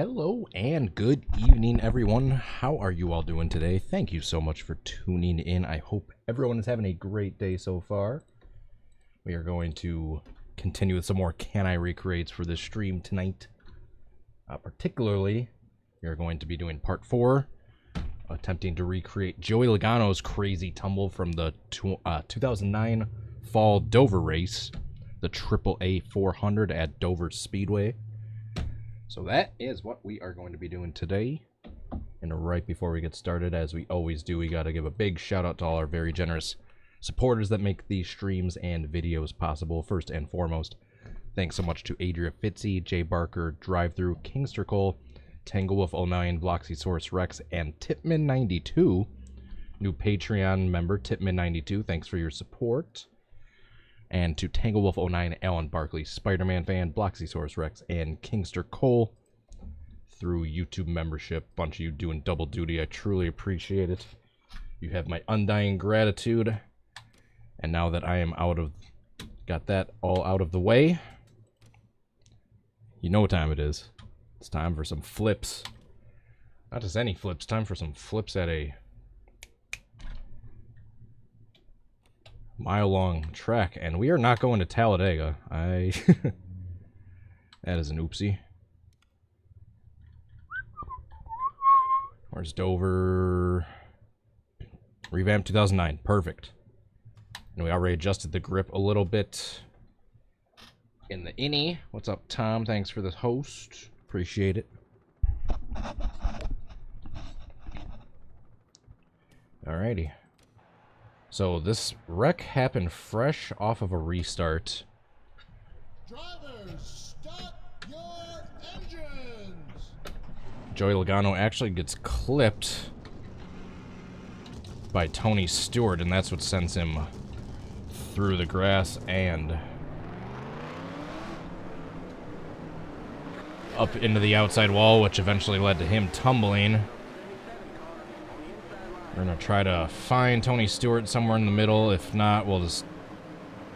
Hello and good evening, everyone. How are you all doing today? Thank you so much for tuning in. I hope everyone is having a great day so far. We are going to continue with some more Can I Recreates for this stream tonight. Particularly, we are going to be doing part 4, attempting to recreate Joey Logano's crazy tumble from the 2009 Fall Dover race, the AAA 400 at Dover Speedway. So that is what we are going to be doing today. And right before we get started, as we always do, we got to give a big shout out to all our very generous supporters that make these streams and videos possible. First and foremost, thanks so much to Adria Fitzy, Jay Barker, Drive-Thru, Kingster Cole, Tango Wolf 09, Bloxysaurus Rex, and Tipman92. New Patreon member, Tipman92, thanks for your support. And to Tango Wolf 09, Alan Barkley, Spider-Man fan, Bloxysaurus Rex, and Kingster Cole through YouTube membership. Bunch of you doing double duty. I truly appreciate it. You have my undying gratitude. And now that I am got that all out of the way, you know what time it is. It's time for some flips. Not just any flips, time for some flips at a mile-long track, and we are not going to Talladega. That is an oopsie. Where's Dover? Revamp 2009. Perfect. And we already adjusted the grip a little bit in the innie. What's up, Tom? Thanks for the host. Appreciate it. Alrighty. So this wreck happened fresh off of a restart. Drivers, stop your engines! Joey Logano actually gets clipped by Tony Stewart, and that's what sends him through the grass and up into the outside wall, which eventually led to him tumbling. We're going to try to find Tony Stewart somewhere in the middle. If not, we'll just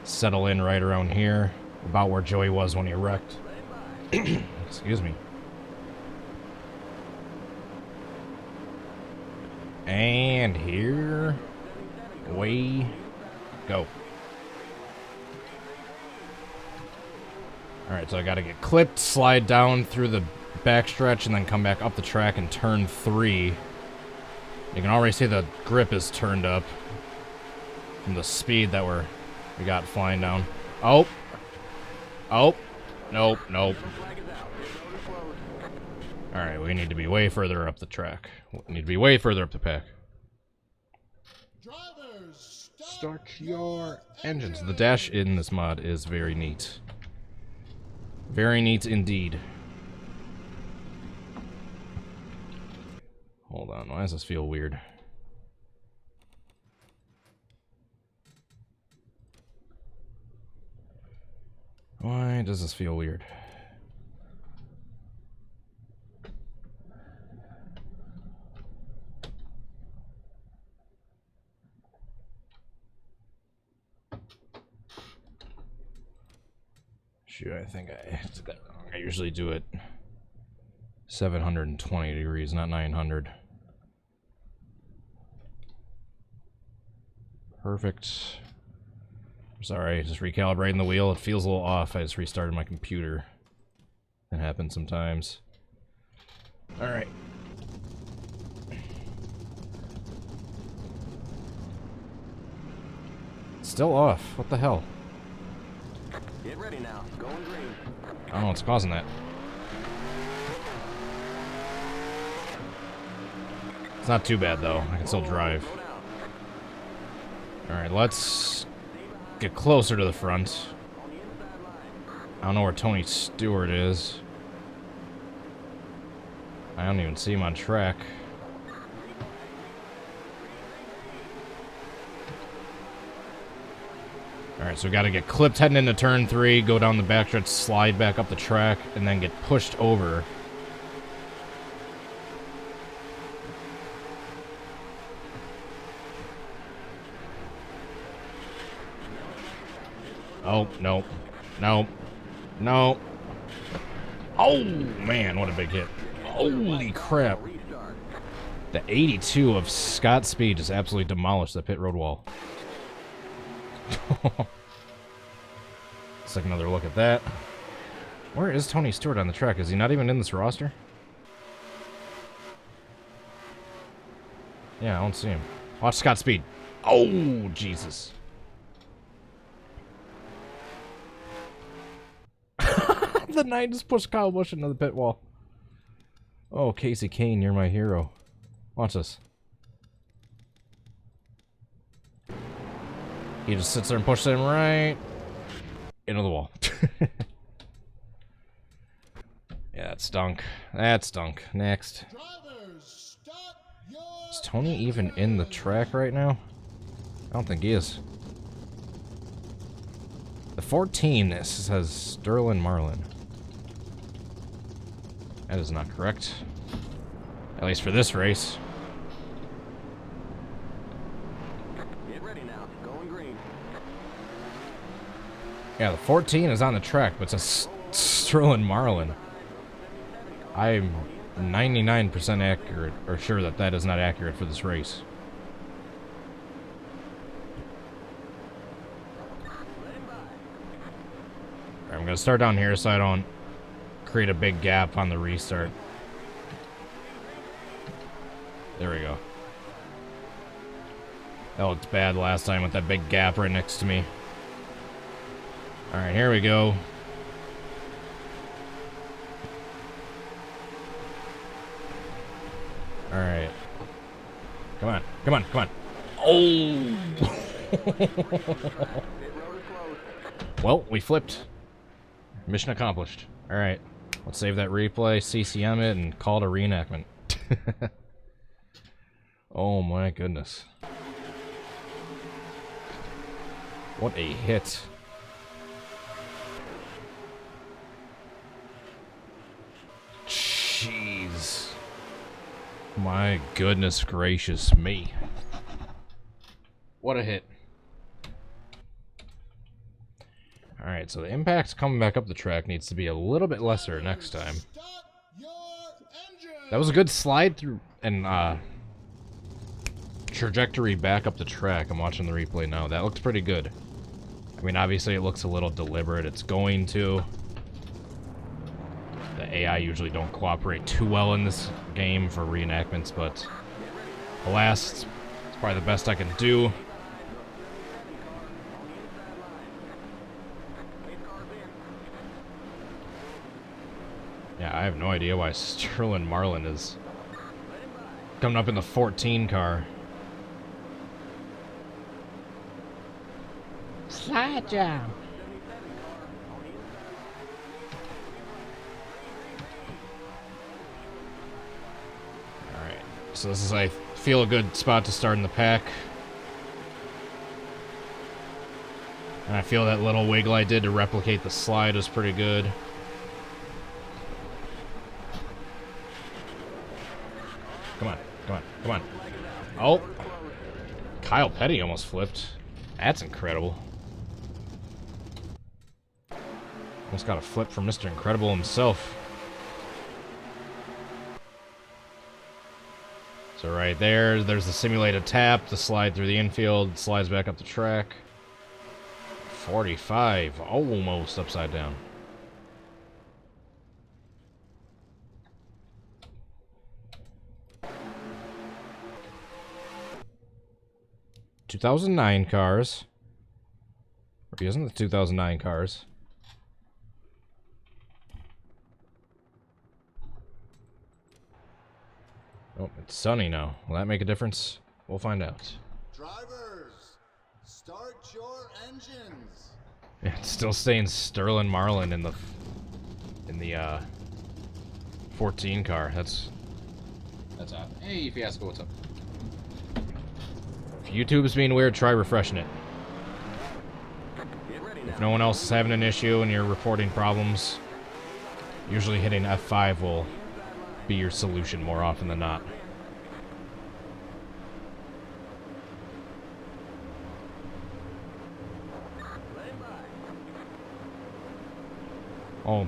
settle in right around here, about where Joey was when he wrecked. Excuse me. And here we go. Alright, so I got to get clipped, slide down through the backstretch, and then come back up the track and turn 3. You can already see the grip is turned up from the speed that we got flying down. Oh. Oh. Nope, nope. Alright, we need to be way further up the track. We need to be way further up the pack. Drivers, Start your engines. The dash in this mod is very neat. Very neat indeed. Hold on, why does this feel weird? Why does this feel weird? Shoot, I think I usually do it 720 degrees, not 900. Perfect. Sorry, just recalibrating the wheel. It feels a little off. I just restarted my computer. That happens sometimes. Alright. Still off. What the hell? Get ready now. Going green. I don't know what's causing that. It's not too bad, though. I can still drive. Alright, let's get closer to the front. I don't know where Tony Stewart is. I don't even see him on track. Alright, so we gotta get clipped heading into turn 3, go down the backstretch, slide back up the track, and then get pushed over. Oh, no. No. No. Oh, man, what a big hit. Holy crap. The 82 of Scott Speed just absolutely demolished the pit road wall. Let's take another look at that. Where is Tony Stewart on the track? Is he not even in this roster? Yeah, I don't see him. Watch Scott Speed. Oh, Jesus. The 9 just pushed Kyle Busch into the pit wall. Oh, Casey Kane, you're my hero. Watch this. He just sits there and pushes him right into the wall. Yeah, that stunk. That stunk. Next. Drivers, start your Is Tony even in the track right now? I don't think he is. The 14 says Sterling Marlin. That is not correct. At least for this race. Get ready now. Going green. Yeah, the 14 is on the track, but it's a Sterling Marlin. I'm 99% accurate, or sure that that is not accurate for this race. I'm going to start down here so I don't create a big gap on the restart. There we go. That looked bad last time with that big gap right next to me. Alright, here we go. Alright. Come on, come on, come on. Oh! Well, we flipped. Mission accomplished. Alright. Let's save that replay, CCM it, and call it a reenactment. Oh my goodness. What a hit. Jeez. My goodness gracious me. What a hit. Alright, so the impact coming back up the track needs to be a little bit lesser next time. start your engine. That was a good slide through and trajectory back up the track. I'm watching the replay now. That looks pretty good. I mean, obviously it looks a little deliberate. It's going to. The AI usually don't cooperate too well in this game for reenactments, but alas, it's probably the best I can do. Yeah, I have no idea why Sterling Marlin is coming up in the 14 car. Slide job. Alright, so this is, I feel, a good spot to start in the pack. And I feel that little wiggle I did to replicate the slide was pretty good. Come on, come on, come on. Oh! Kyle Petty almost flipped. That's incredible. Almost got a flip from Mr. Incredible himself. So right there, there's the simulated tap, the slide through the infield, slides back up the track. 45, almost upside down. ...2009 cars. Or isn't the 2009 cars? Oh, it's sunny now. Will that make a difference? We'll find out. Drivers, start your engines. Yeah, it's still staying Sterling Marlin in the 14 car. That's odd. Hey, Fiasco, what's up? If YouTube's being weird, try refreshing it. If no one else is having an issue and you're reporting problems, usually hitting F5 will be your solution more often than not. Oh.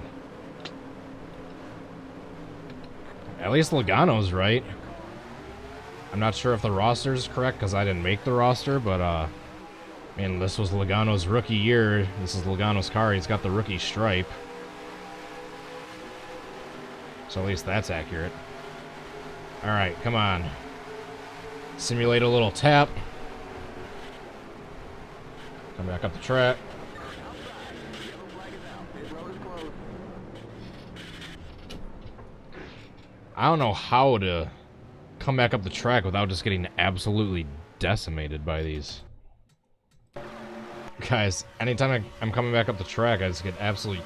At least Logano's right. I'm not sure if the roster is correct because I didn't make the roster, but man, this was Logano's rookie year. This is Logano's car. He's got the rookie stripe. So at least that's accurate. Alright, come on. Simulate a little tap. Come back up the track. I don't know how to come back up the track without just getting absolutely decimated by these. Guys, anytime I'm coming back up the track, I just get absolutely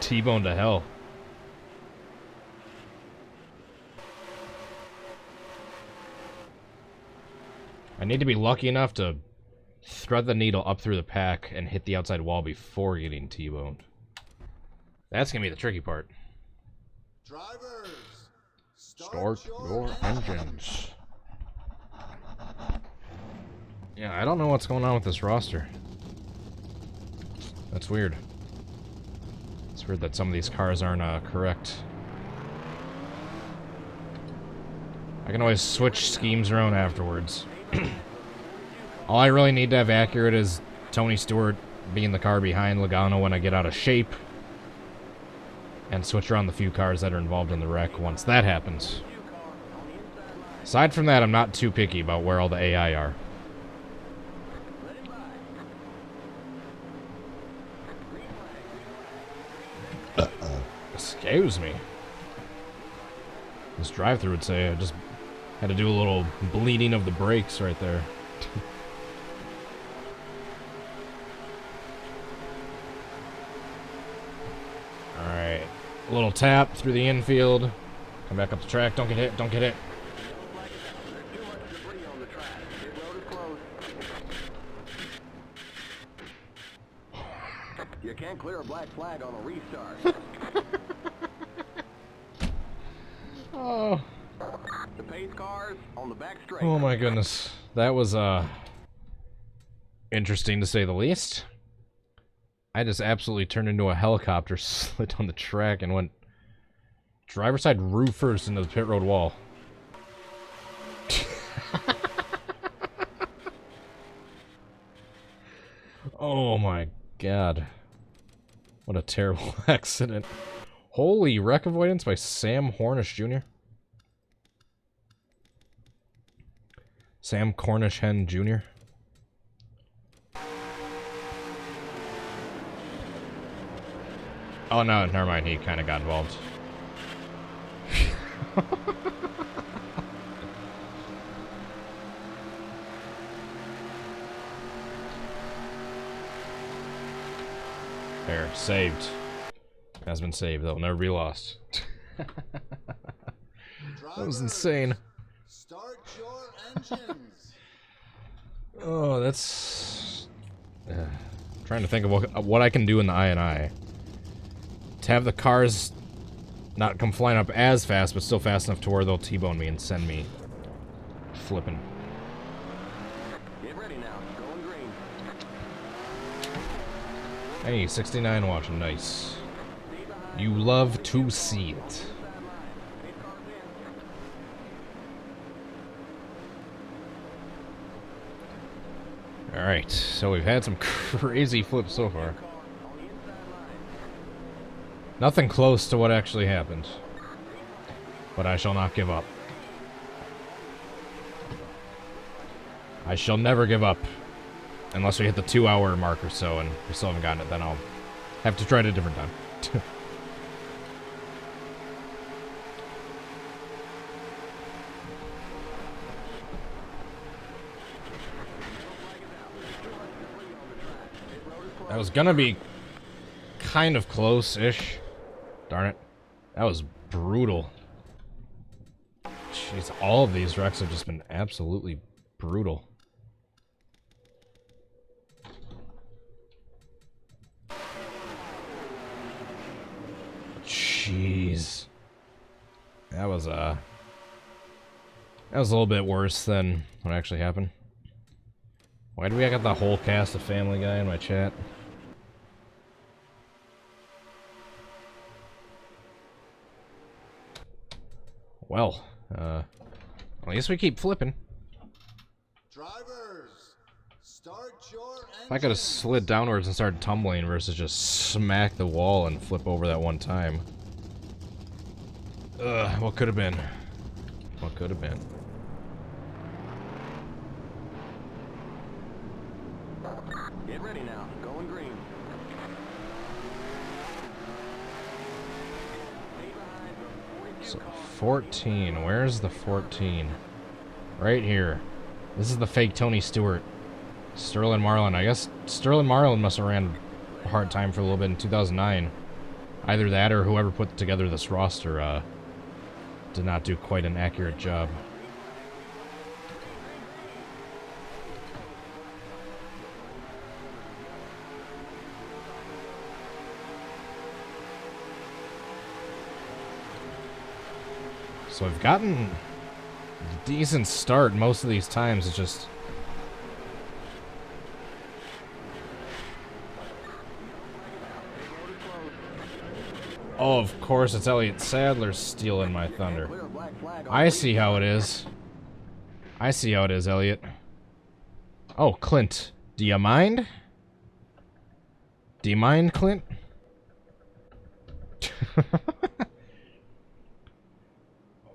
T-boned to hell. I need to be lucky enough to thread the needle up through the pack and hit the outside wall before getting T-boned. That's gonna be the tricky part. Drivers, Start your engines. Yeah, I don't know what's going on with this roster. That's weird. It's weird that some of these cars aren't correct. I can always switch schemes around afterwards. All I really need to have accurate is Tony Stewart being the car behind Logano when I get out of shape. And switch around the few cars that are involved in the wreck once that happens. Aside from that, I'm not too picky about where all the AI are. Excuse me. This drive-thru would say I just had to do a little bleeding of the brakes right there. Alright. A little tap through the infield. Come back up the track. Don't get hit. Don't get hit. You can't clear a black flag on a restart. Oh. The pace cars on the back straight. Oh my goodness. That was interesting to say the least. I just absolutely turned into a helicopter, slid on the track, and went driver's side roof first into the pit road wall. Oh my god. What a terrible accident. Holy, wreck avoidance by Sam Hornish Jr. Sam Cornish Hen Jr. Oh no, never mind, he kind of got involved. There, saved. Has been saved, they'll never be lost. That was insane. start your engines. Oh, that's... trying to think of what I can do in the I&I. To have the cars not come flying up as fast, but still fast enough to where they'll T-bone me and send me flipping. Get ready now. Going green. Hey, 69 watching, nice. You love to see it. Alright, so we've had some crazy flips so far. Nothing close to what actually happened. But I shall not give up. I shall never give up. Unless we hit the 2-hour mark or so and we still haven't gotten it, then I'll have to try it a different time. That was gonna be kind of close-ish. Darn it. That was brutal. Jeez, all of these wrecks have just been absolutely brutal. Jeez. That was a little bit worse than what actually happened. Why do we got the whole cast of Family Guy in my chat? Well, at least we keep flipping. Drivers, start your If I could have engines. slid downwards and started tumbling versus just smack the wall and flip over that one time. Ugh, what could have been? What could have been? Get ready now. Going green. Stay behind before you So call. 14. Where's the 14? Right here. This is the fake Tony Stewart. Sterling Marlin. I guess Sterling Marlin must have ran a hard time for a little bit in 2009. Either that or whoever put together this roster did not do quite an accurate job. So I've gotten a decent start most of these times. It's just oh, of course it's Elliott Sadler stealing my thunder. Clear a black flag on I the see how it is. I see how it is, Elliot. Oh, Clint. Do you mind? Do you mind, Clint?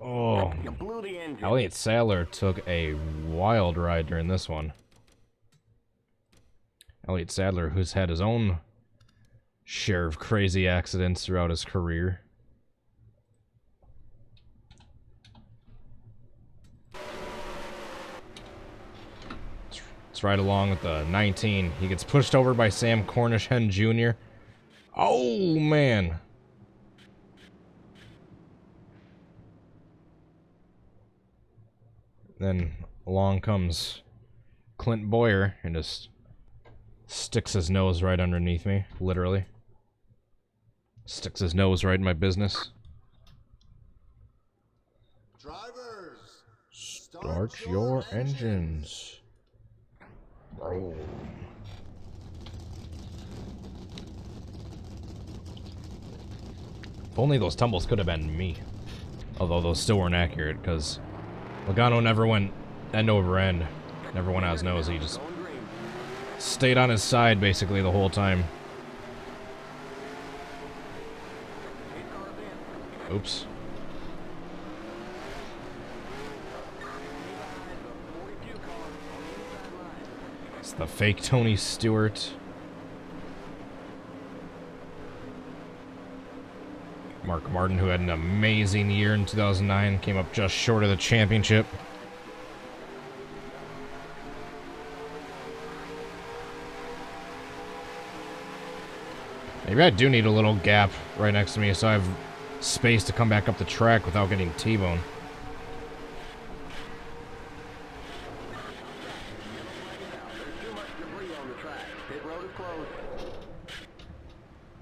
Oh. You blew the engine. Elliott Sadler took a wild ride during this one. Elliott Sadler, who's had his own share of crazy accidents throughout his career. Let's ride along with the 19. He gets pushed over by Sam Cornishen Jr. Oh, man. Then along comes Clint Boyer and just sticks his nose right underneath me, literally. Sticks his nose right in my business. Drivers, Start your engines. Roll. If only those tumbles could have been me. Although those still weren't accurate, because Logano never went end over end. Never went out his nose. He just Going green. stayed on his side basically the whole time. Eight cars in. Oops. Stay behind the 42 car on the inside line. It's the fake Tony Stewart. Mark Martin, who had an amazing year in 2009, came up just short of the championship. Maybe I do need a little gap right next to me so I have space to come back up the track without getting T-boned. There's too much debris on the track. Pit road is closed.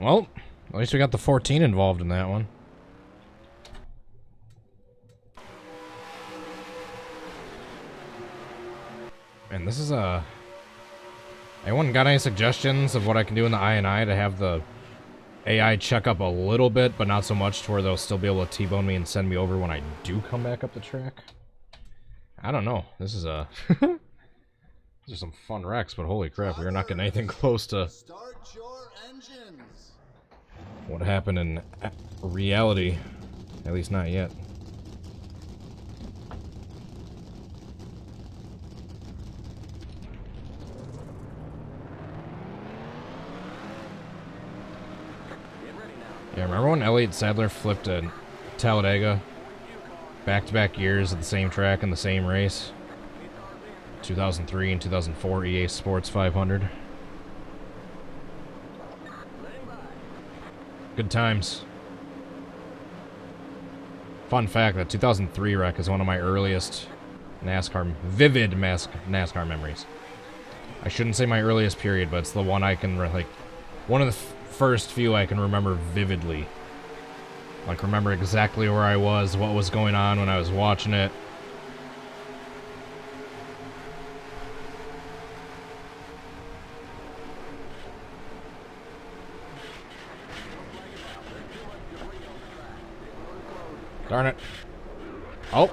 Well, at least we got the 14 involved in that one. And this is a... Anyone got any suggestions of what I can do in the I&I to have the AI check up a little bit, but not so much to where they'll still be able to T-bone me and send me over when I do come back up the track? I don't know. This is a... These are some fun wrecks, but holy crap, we are not getting anything close to Start your engines. what happened in reality. At least not yet. Get ready now. Yeah, remember when Elliott Sadler flipped at Talladega? Back-to-back years at the same track in the same race. 2003 and 2004 EA Sports 500. Good times. Fun fact, that 2003 wreck is one of my earliest vivid NASCAR memories. I shouldn't say my earliest period, but it's the one I can, like, one of the first few I can remember vividly. Like, remember exactly where I was, what was going on when I was watching it. Darn it. Oh.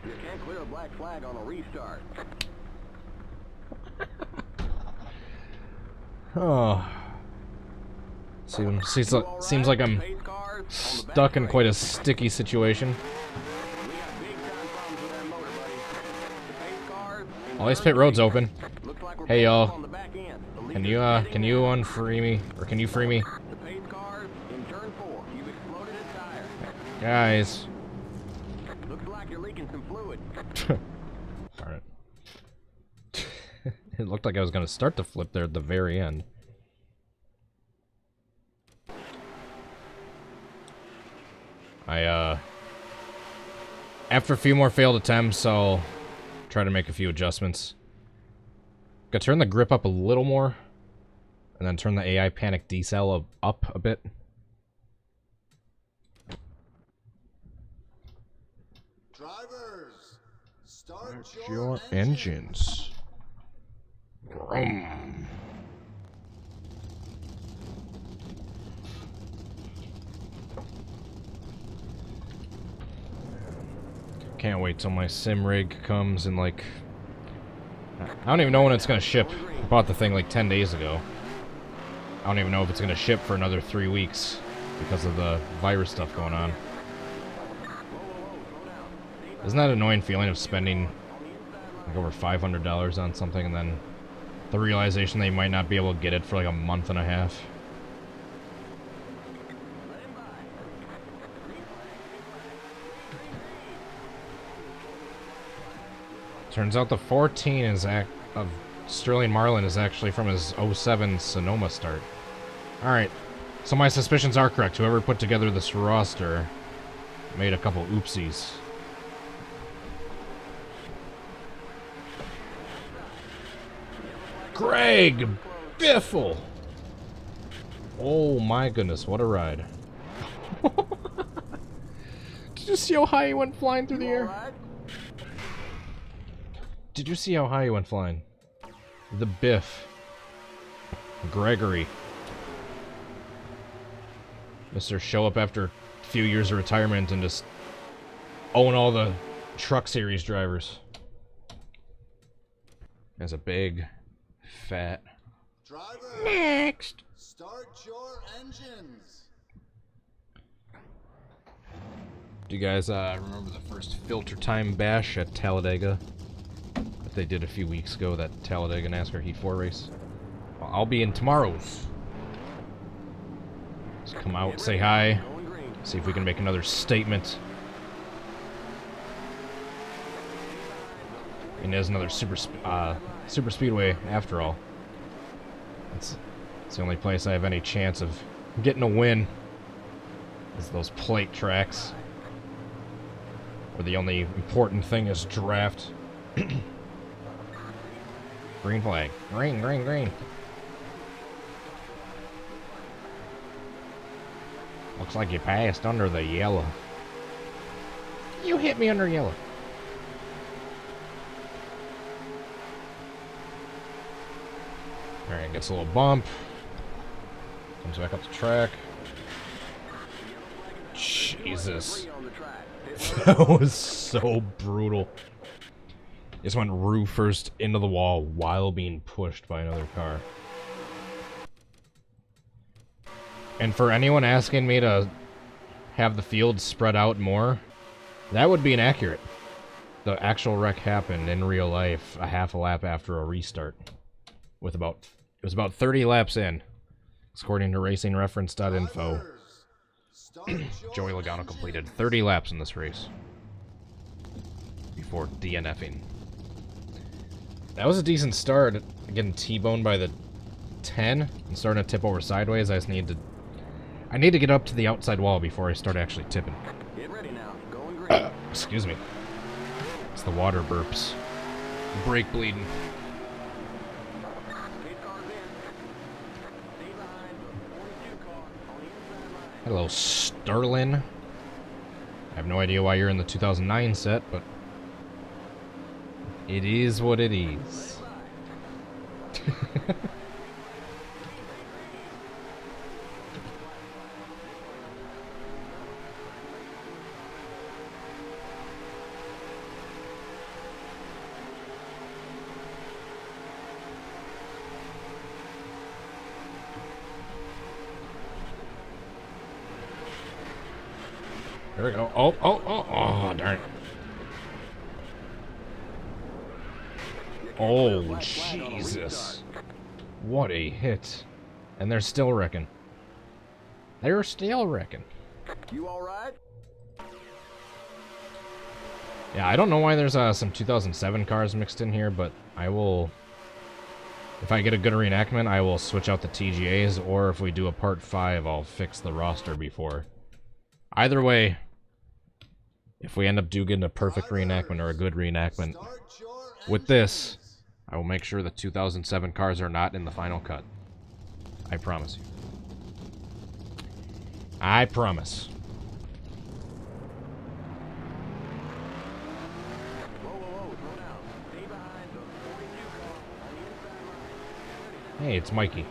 You can't clear a black flag on a restart. Oh. Seems like I'm stuck in quite a sticky situation. Well, at least pit road's open. Hey y'all. Can you unfree me? Or can you free me? Guys. Looks like you're leaking some fluid. Alright. It looked like I was gonna start to flip there at the very end. After a few more failed attempts, I'll try to make a few adjustments. Gotta turn the grip up a little more, and then turn the AI panic decel up a bit. Drivers, start Your engines. Vroom. Can't wait till my sim rig comes in like... I don't even know when it's gonna ship. I bought the thing like 10 days ago. I don't even know if it's gonna ship for another 3 weeks because of the virus stuff going on. Isn't that an annoying feeling of spending like over $500 on something and then the realization that you might not be able to get it for like a month and a half? Turns out the 14 of Sterling Marlin is actually from his 07 Sonoma start. Alright, so my suspicions are correct. Whoever put together this roster made a couple oopsies. Greg Biffle! Oh my goodness, what a ride. Did you see how high he went flying through the air? Did you see how high he went flying? The Biff. Gregory. Mr. Show up after a few years of retirement and just own all the truck series drivers. As a big, fat... Driver, Next! start your engines. Do you guys remember the first filter time bash at Talladega? That they did a few weeks ago, that Talladega NASCAR Heat 4 race? Well, I'll be in tomorrow's. Just come out, say hi, see if we can make another statement. And there's another super speedway after all. It's the only place I have any chance of getting a win. Is those plate tracks. Where the only important thing is draft. Green flag. Green, green, green. Looks like you passed under the yellow. You hit me under yellow. Alright, gets a little bump. Comes back up the track. Jesus. That was so brutal. Just went roof first into the wall while being pushed by another car. And for anyone asking me to have the field spread out more, that would be inaccurate. The actual wreck happened in real life a half a lap after a restart. With it was about 30 laps in, according to racingreference.info. Joey Logano completed 30 laps in this race before DNFing. That was a decent start, getting T-boned by the 10 and starting to tip over sideways. I need to get up to the outside wall before I start actually tipping. Get ready now. Going green. Excuse me. It's the water burps. Brake bleeding. Hello, Sterling. I have no idea why you're in the 2009 set, but it is what it is. There we go. Oh, darn it. Oh, Jesus. What a hit. And they're still wrecking. They're still wrecking. You all right? Yeah, I don't know why there's some 2007 cars mixed in here, but I will... If I get a good reenactment, I will switch out the TGAs, or if we do a part 5, I'll fix the roster before. Either way, if we end up getting a perfect reenactment or a good reenactment, with this, I will make sure the 2007 cars are not in the final cut. I promise you. I promise. Hey, it's Mikey.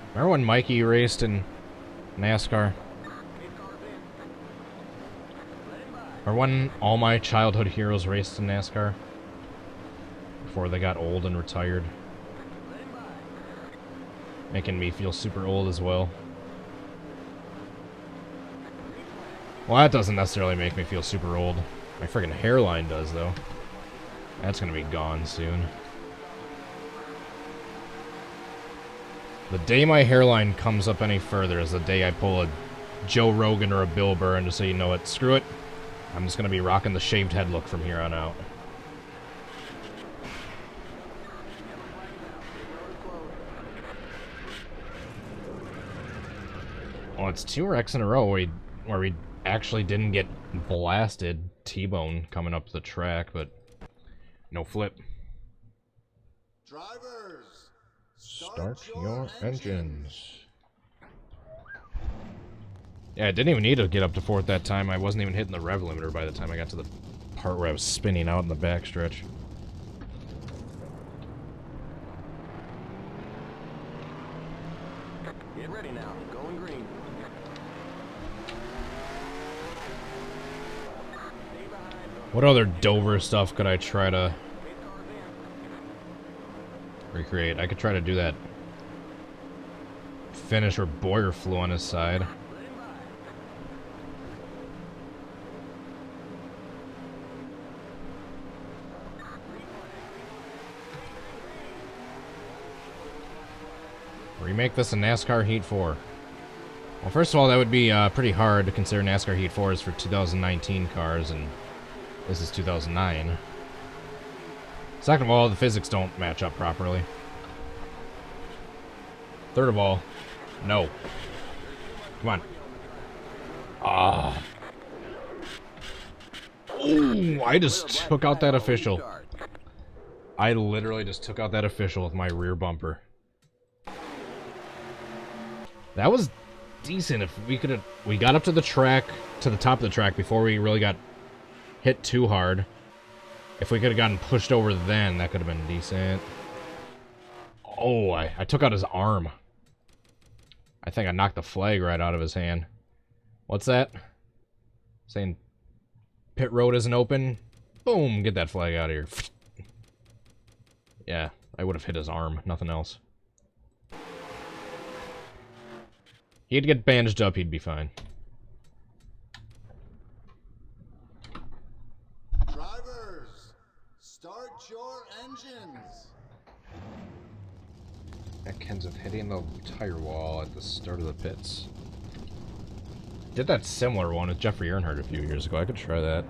Remember when Mikey raced in NASCAR? Or when all my childhood heroes raced in NASCAR? Before they got old and retired. Making me feel super old as well. Well, that doesn't necessarily make me feel super old. My friggin' hairline does, though. That's gonna be gone soon. The day my hairline comes up any further is the day I pull a Joe Rogan or a Bill Burr, and just so you know it, screw it. I'm just gonna be rocking the shaved head look from here on out. Well, it's 2 wrecks in a row where we actually didn't get blasted T-bone coming up the track, but no flip. Drivers, Start your engines. Yeah, I didn't even need to get up to 4th that time. I wasn't even hitting the rev limiter by the time I got to the part where I was spinning out in the backstretch. Get ready now. Going green. What other Dover stuff could I try to recreate? I could try to do that finish where Boyer flew on his side. Remake this in NASCAR Heat 4. Well, first of all, that would be pretty hard to consider NASCAR Heat 4 is for 2019 cars, and this is 2009. Second of all, the physics don't match up properly. Third of all, no. Come on. Ah. Ooh, I just took out that official. I literally just took out that official with my rear bumper. That was decent. If we could have... We got up to the track, to the top of the track before we really got hit too hard. If we could have gotten pushed over then, that could have been decent. Oh, I took out his arm. I think I knocked the flag right out of his hand. What's that? Saying pit road isn't open? Boom, get that flag out of here. Yeah, I would have hit his arm, nothing else. He'd get bandaged up, he'd be fine. Drivers, start your engines. That ends up hitting the tire wall at the start of the pits. Did that similar one with Jeffrey Earnhardt a few years ago. I could try that.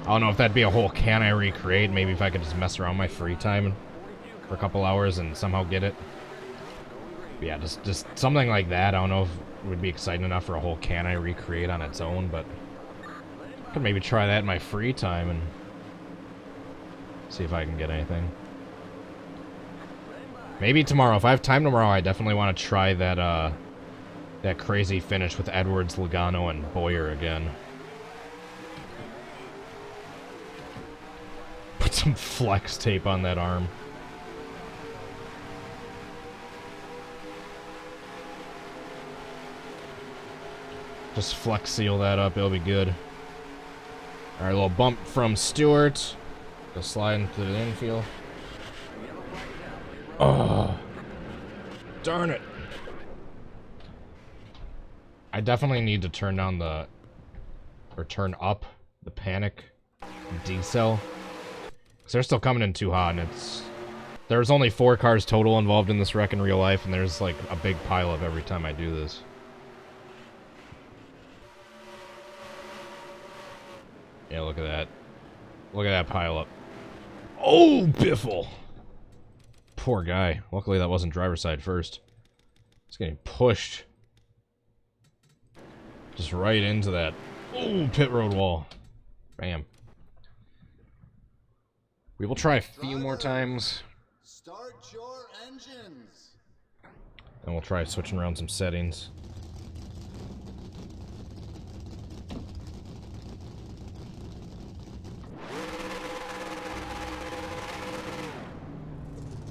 I don't know if that'd be a whole can I recreate. Maybe if I could just mess around my free time for a couple hours and somehow get it. But yeah, just something like that. I don't know if it would be exciting enough for a whole can I recreate on its own, but I could maybe try that in my free time and see if I can get anything. Maybe tomorrow. If I have time tomorrow, I definitely want to try that that crazy finish with Edwards, Logano, and Boyer again. Put some flex tape on that arm. Just flex seal that up, it'll be good. Alright, a little bump from Stewart. Go sliding through the infield. Oh, darn it. I definitely need to turn down the or turn up the panic decel. Because they're still coming in too hot, and there's only 4 cars total involved in this wreck in real life, and there's like a big pile up every time I do this. Yeah, look at that. Look at that pile up. Oh, biffle! Poor guy. Luckily that wasn't driver's side first. He's getting pushed. Just right into that. Oh, pit road wall. Bam. We will try a few more times. Start your engines. And we'll try switching around some settings.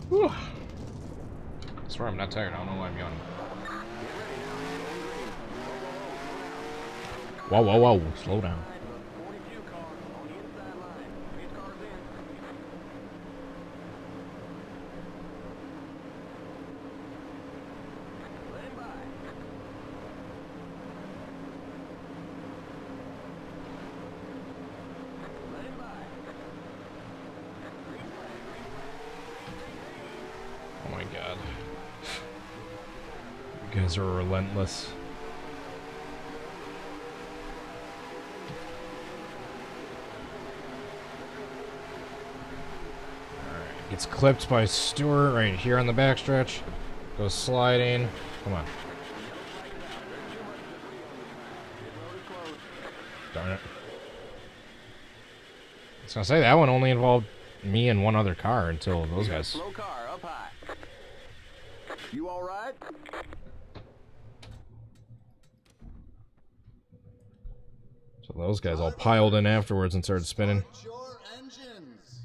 Whew. I swear I'm not tired. I don't know why I'm yawning. Whoa, whoa, whoa. Slow down. Oh my god. You guys are relentless. Alright, gets clipped by Stewart right here on the backstretch. Goes sliding. Come on. Darn it. I was gonna say, that one only involved me and one other car until those guys. Slow car up high. You all right? So those guys all piled in afterwards and started spinning. Start your engines.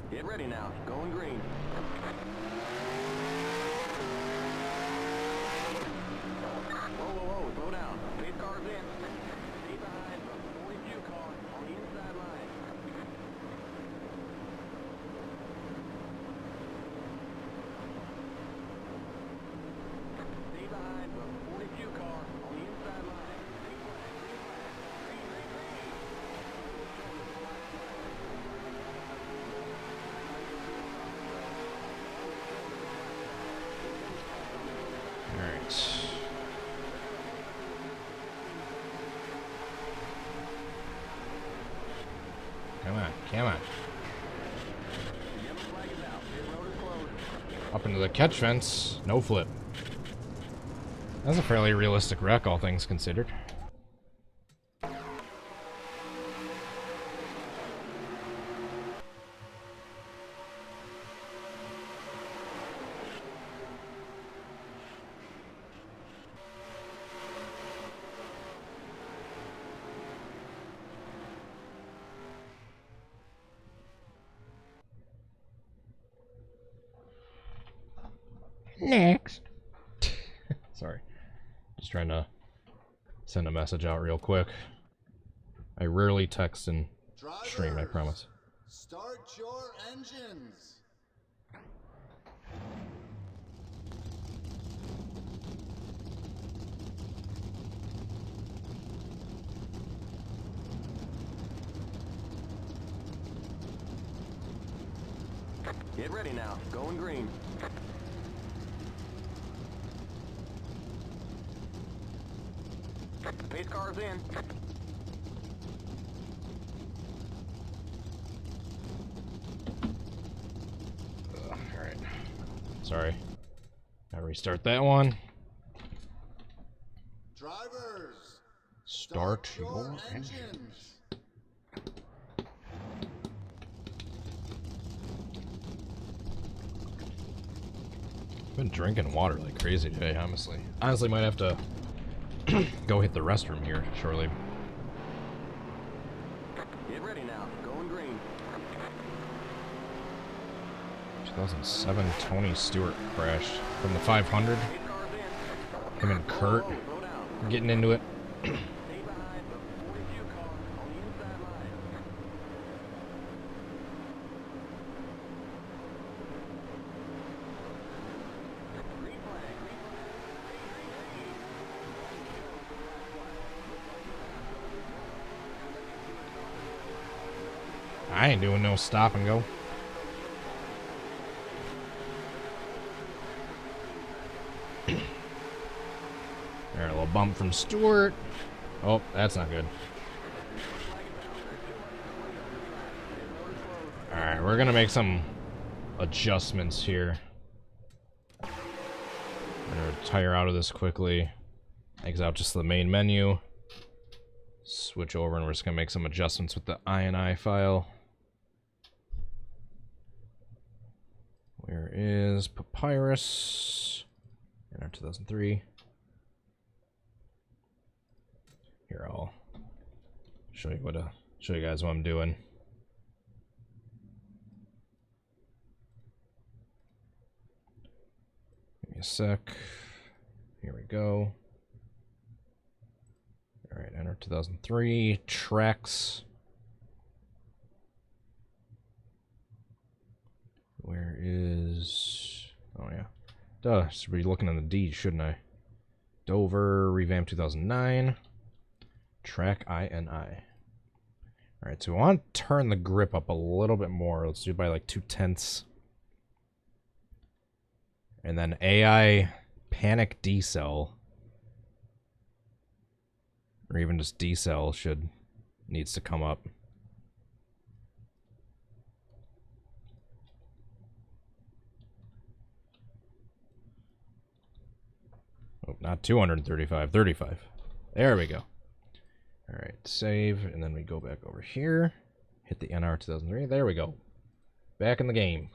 Get ready now. Going green. Whoa, whoa, whoa. Slow down. Pace car's in. Stay behind the 42 car on the inside line. Stay behind the 42 car on the inside line. Alright. Come on, come on. Yellow flag is out. Pit road is closed. Up into the catch fence. No flip. That's a fairly realistic wreck, all things considered. Next. Sorry. Just trying to send a message out real quick. I rarely text and stream, I promise. Start your engines. Get ready now. Going green. Pace car's in. Alright. Sorry. Gotta restart that one. Drivers, Start your engine. engines. Been drinking water like crazy today, honestly. Honestly, might have to go hit the restroom here shortly. Get ready now. Going green. 2007 Tony Stewart crashed from the 500. Pace car's in. Him and Kurt Slow down. getting into it. Stay behind I ain't doing no stop and go. There, a little bump from Stewart. Oh, that's not good. Alright, we're gonna make some adjustments here. I'm gonna retire out of this quickly. Exit out just the main menu. Switch over and we're just gonna make some adjustments with the INI file. Where is Papyrus? NR2003. Here, I'll show you guys what I'm doing. Give me a sec. Here we go. All right, NR2003 tracks. Where is? Oh yeah, duh. Should be looking on the D, shouldn't I? Dover revamp 2009. Track INI. Alright, so we want to turn the grip up a little bit more. Let's do it by like 2/10. And then AI panic decel. Or even just decel needs to come up. Oh, not 235, 35. There we go. Alright, save, and then we go back over here. Hit the NR2003. There we go. Back in the game.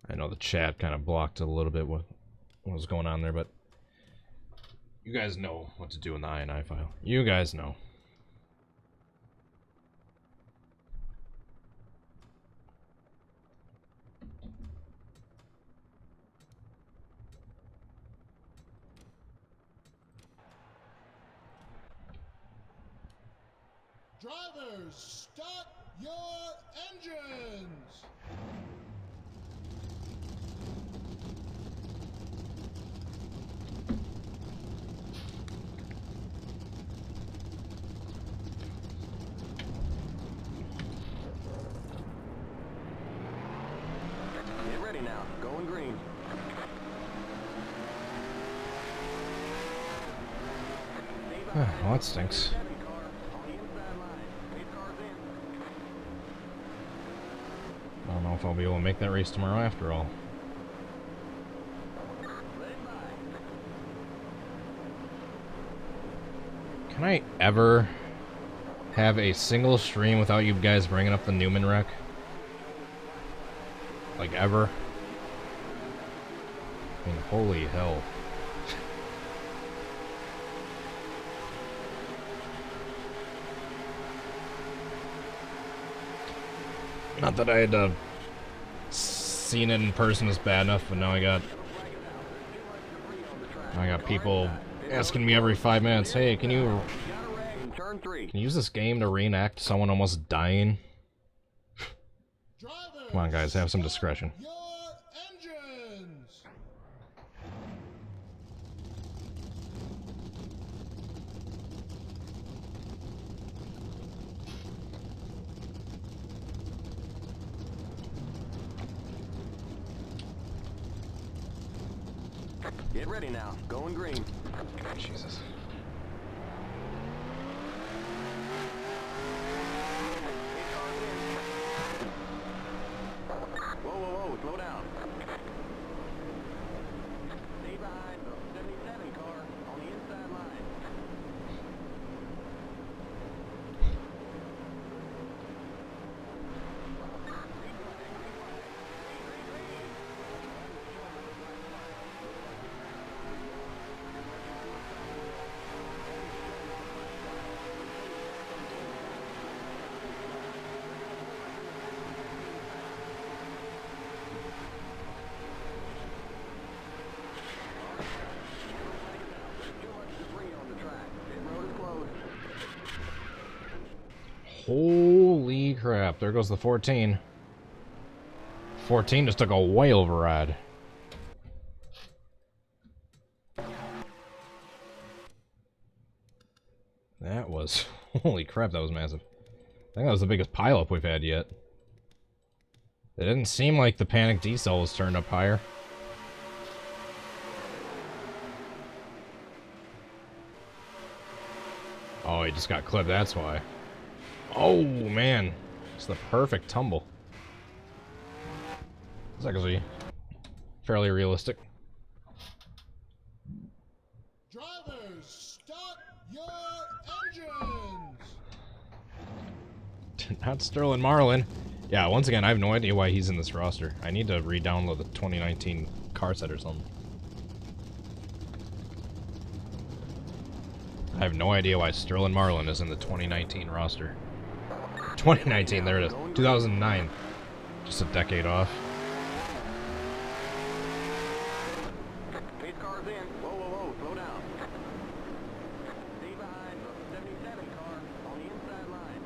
I know the chat kind of blocked a little bit what was going on there, but you guys know what to do in the INI file. You guys know. Drivers, start your engines! Get ready now. Going green. Well, that stinks. I don't know if I'll be able to make that race tomorrow after all. Can I ever have a single stream without you guys bringing up the Newman wreck? Like, ever? I mean, holy hell. Not that I had seen it in person is bad enough, but now I got people asking me every 5 minutes, hey, can you use this game to reenact someone almost dying? Come on, guys, have some discretion. Your engines! Get ready now. Going green. Jesus. Whoa, whoa, whoa. Slow down. Stay behind the 77 car on the inside line. Holy crap, there goes the 14. 14 just took a way override. That was... Holy crap, that was massive. I think that was the biggest pileup we've had yet. It didn't seem like the panic decel was turned up higher. Oh, he just got clipped, that's why. Oh, man. It's the perfect tumble. It's actually fairly realistic. Drivers, start your engines! Not Sterling Marlin. Yeah, once again, I have no idea why he's in this roster. I need to re-download the 2019 car set or something. I have no idea why Sterling Marlin is in the 2019 roster. 2019, there it is. 2009. Just a decade off. Pace car's in. Whoa, whoa, whoa, slow down. Stay behind the 77 car on the inside line.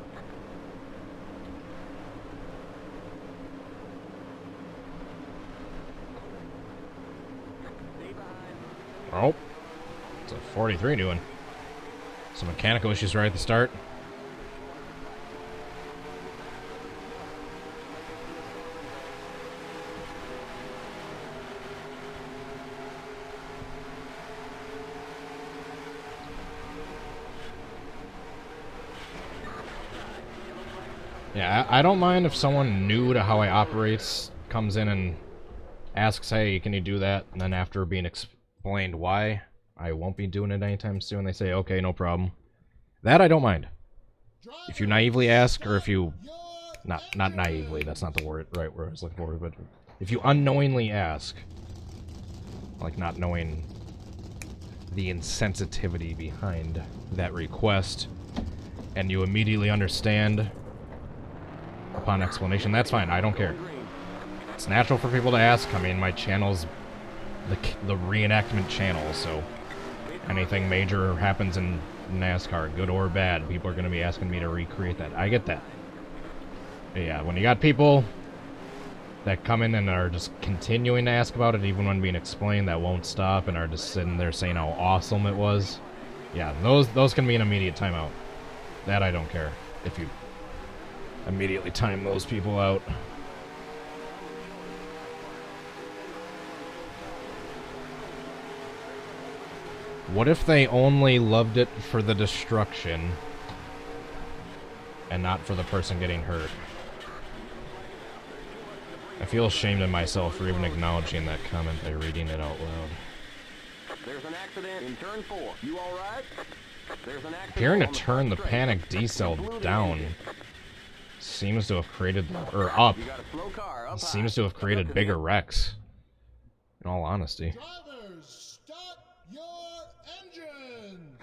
Stay behind. Oh. What's a 43 doing? Some mechanical issues right at the start. Yeah, I don't mind if someone new to how I operate comes in and asks, hey, can you do that? And then after being explained why I won't be doing it anytime soon, they say, okay, no problem. That I don't mind. If you naively ask, or if you... Not naively, that's not the word, right word I was looking for, but if you unknowingly ask, like not knowing the insensitivity behind that request, and you immediately understand upon explanation, that's fine, I don't care. It's natural for people to ask. I mean, my channel's the reenactment channel, so anything major happens in NASCAR, good or bad, people are going to be asking me to recreate that. I get that. But yeah, when you got people that come in and are just continuing to ask about it, even when being explained, that won't stop, and are just sitting there saying how awesome it was, yeah, those can be an immediate timeout. That I don't care if you immediately time those people out. What if they only loved it for the destruction and not for the person getting hurt? I feel ashamed of myself for even acknowledging that comment by reading it out loud. There's an accident in turn 4. You all right? There's an accident. Appearing to on the turn the front panic straight. decel down seems to have created, or up, You got a slow car up seems high. to have created bigger wrecks. In all honesty. Drivers, start your engines!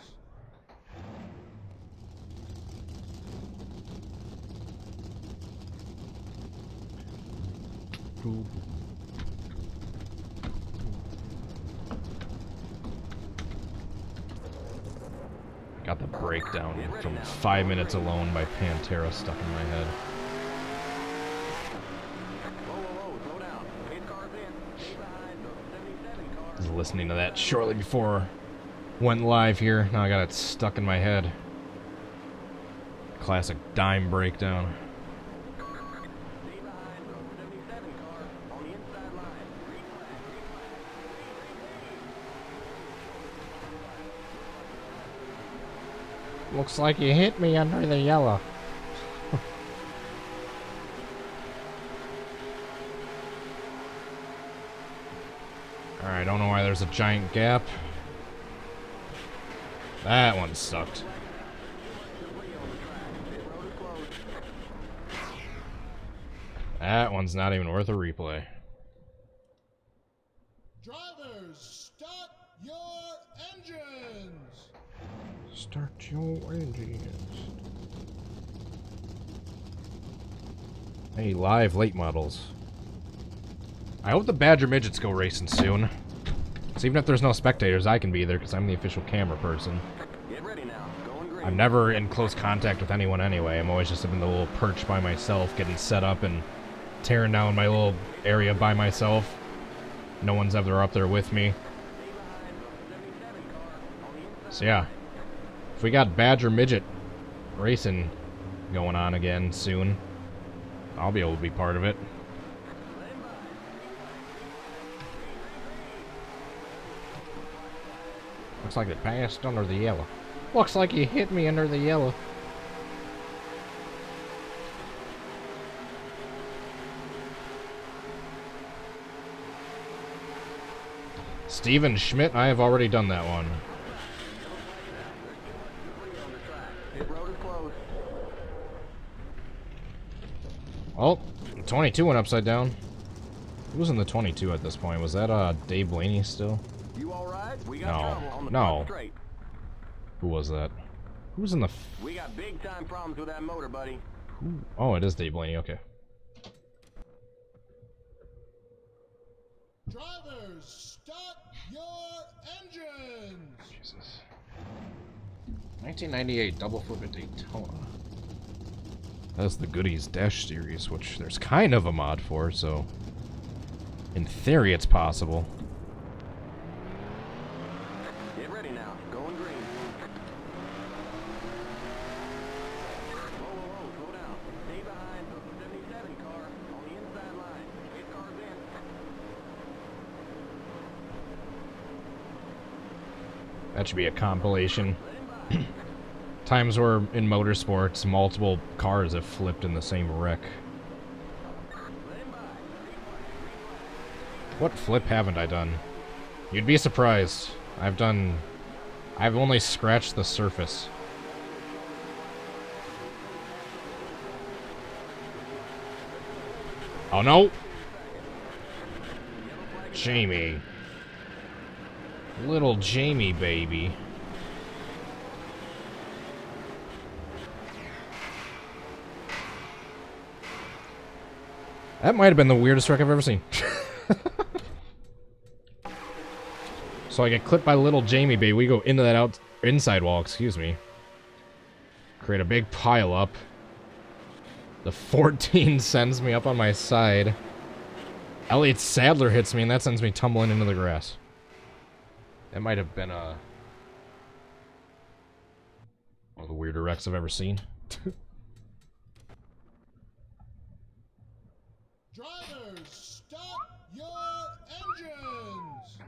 Got the breakdown from 5 minutes alone by Pantera stuck in my head. Whoa, whoa, whoa, slow down. Pace car's in. Stay behind the 77 car. I was listening to that shortly before went live here. Now I got it stuck in my head. Classic dime breakdown. Stay behind the 77 car on the inside line. Green flag, green flag. Looks like you hit me under the yellow. Alright, I don't know why there's a giant gap. That one sucked. That one's not even worth a replay. Drivers, start your engines! Start your engines. Hey, live late models. I hope the Badger Midgets go racing soon. So even if there's no spectators, I can be there because I'm the official camera person. Get ready now. Going green. I'm never in close contact with anyone anyway. I'm always just in the little perch by myself, getting set up and tearing down my little area by myself. No one's ever up there with me. So yeah. If we got Badger Midget racing going on again soon, I'll be able to be part of it. Looks like it passed under the yellow. Looks like you hit me under the yellow. Steven Schmidt, I have already done that one. Pit road is closed. Oh, 22 went upside down. Who was in the 22 at this point? Was that Dave Blaney still? You all right? We got No. trouble on the No. front straight. Who was that? Who was in the... We got big time problems with that motor, buddy. Oh, it is Dave Blaney, okay. Drivers, start your engines. Jesus. 1998 double flip at Daytona. That's the Goodies Dash Series, which there's kind of a mod for, so... in theory, it's possible. Get ready now. Going green. Whoa, whoa, whoa. Slow down. Stay behind the 77 car on the inside line. 8 cars in. That should be a compilation. Times where in motorsports, multiple cars have flipped in the same wreck. What flip haven't I done? You'd be surprised. I've only scratched the surface. Oh no! Jamie. Little Jamie, baby. That might have been the weirdest wreck I've ever seen. So I get clipped by little Jamie, baby. We go into that inside wall, excuse me. Create a big pile up. The 14 sends me up on my side. Elliot Sadler hits me, and that sends me tumbling into the grass. That might have been one of the weirder wrecks I've ever seen. Drivers, start your engines.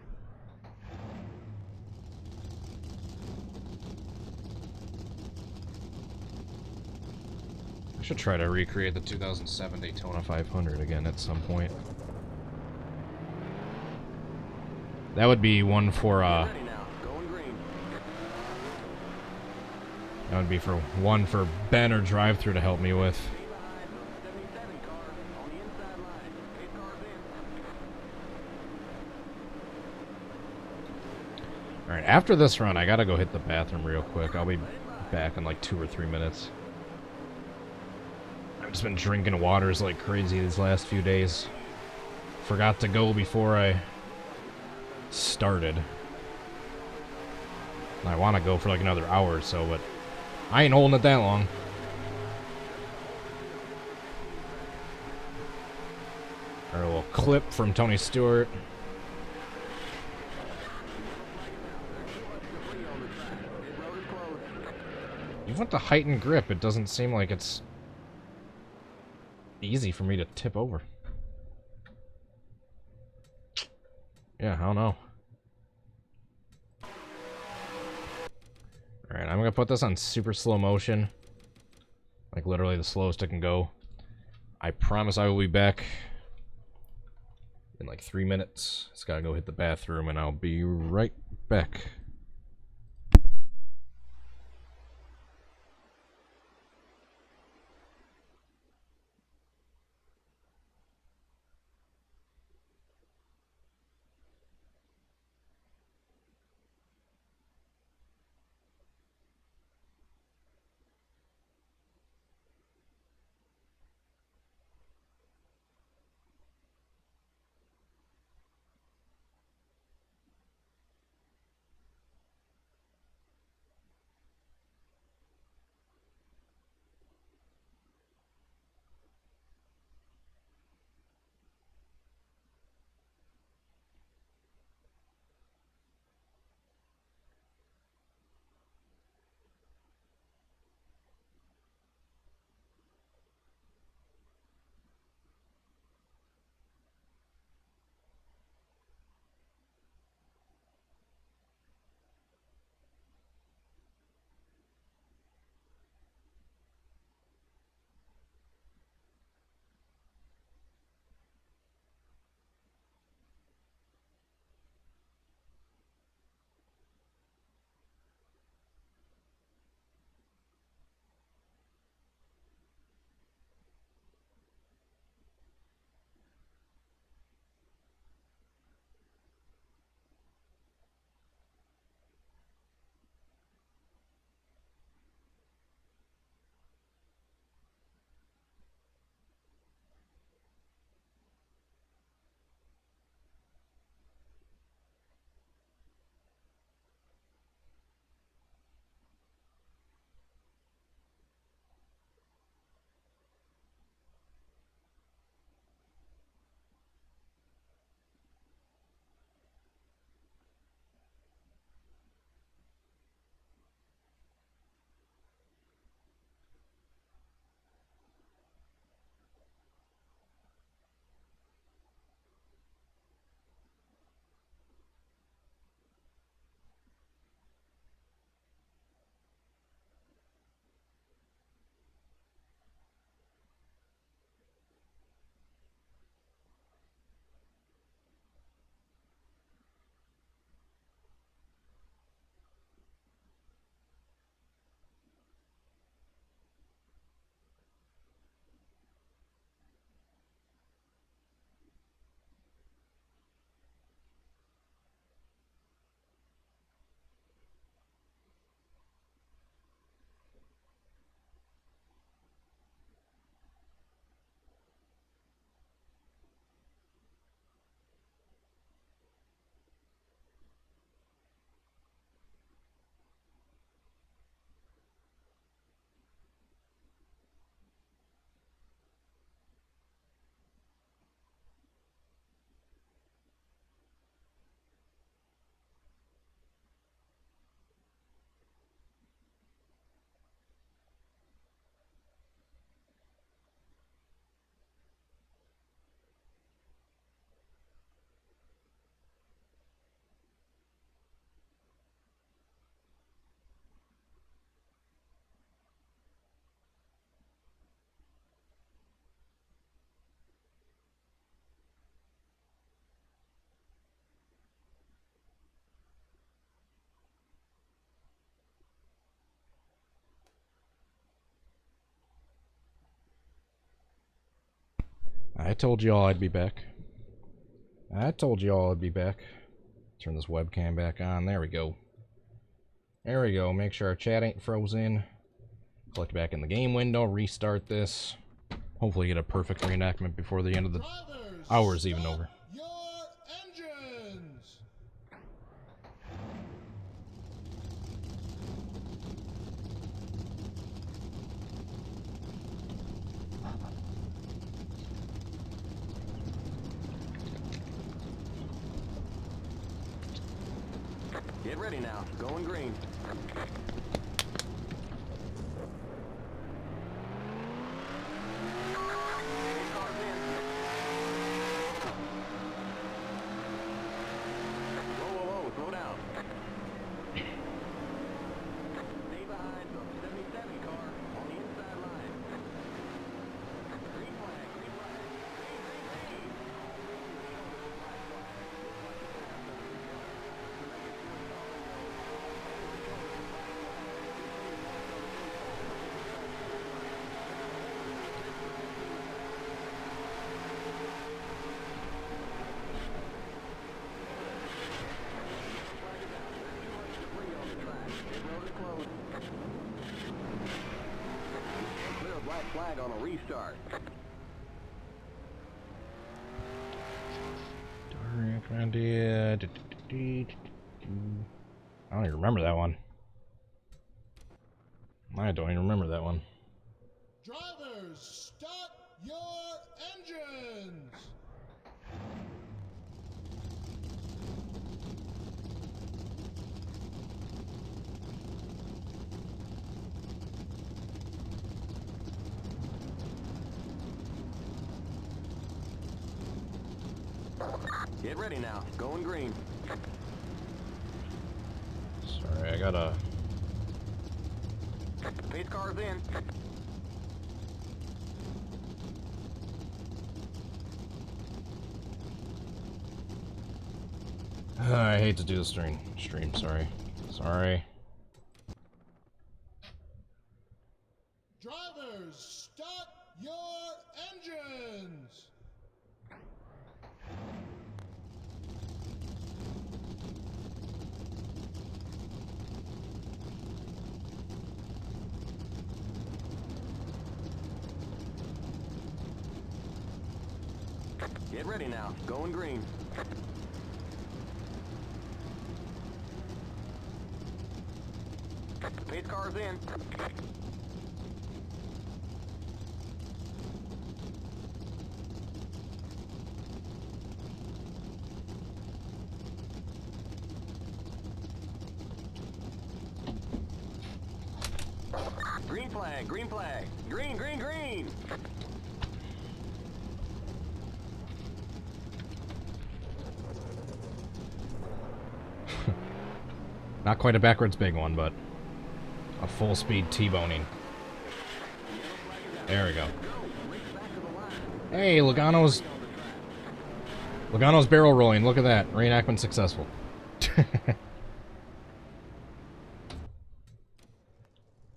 I should try to recreate the 2007 Daytona 500 again at some point. That would be one for, Ready now. Going green. that would be for one for Ben or Drive-Thru to help me with. Stay behind the 77 car on the inside line. 8 cars in. Alright, after this run, I gotta go hit the bathroom real quick. I'll be back in like 2 or 3 minutes. I've just been drinking waters like crazy these last few days. Forgot to go before I started. And I want to go for like another hour or so, but I ain't holding it that long. Our little clip from Tony Stewart. Even with the heightened grip, it doesn't seem like it's easy for me to tip over. Yeah, I don't know. Alright, I'm gonna put this on super slow motion. Like literally the slowest it can go. I promise I will be back in like 3 minutes. Just gotta go hit the bathroom and I'll be right back. I told you all I'd be back. I told you all I'd be back. Turn this webcam back on. There we go. There we go. Make sure our chat ain't frozen. Click back in the game window. Restart this. Hopefully get a perfect reenactment before the end of the hour's even over. Your engines. Get ready now. Going green. Slow down. Stay behind the 77 car on the inside line. Green flag, green flag. Green, green, green. Clear a black flag on a restart. I don't even remember that one. I don't even remember that one. Drivers, start your engines. Get ready now. Going green. Sorry, I gotta... Pace car's in. I hate to do the stream, sorry. Sorry. Drivers, start your engines. Get ready now. Going green. Pace car's in. Green flag, green flag. Green, green, green. Not quite a backwards big one, but a full speed T-boning. There we go. Hey, Logano's barrel rolling. Look at that. Reenactment successful.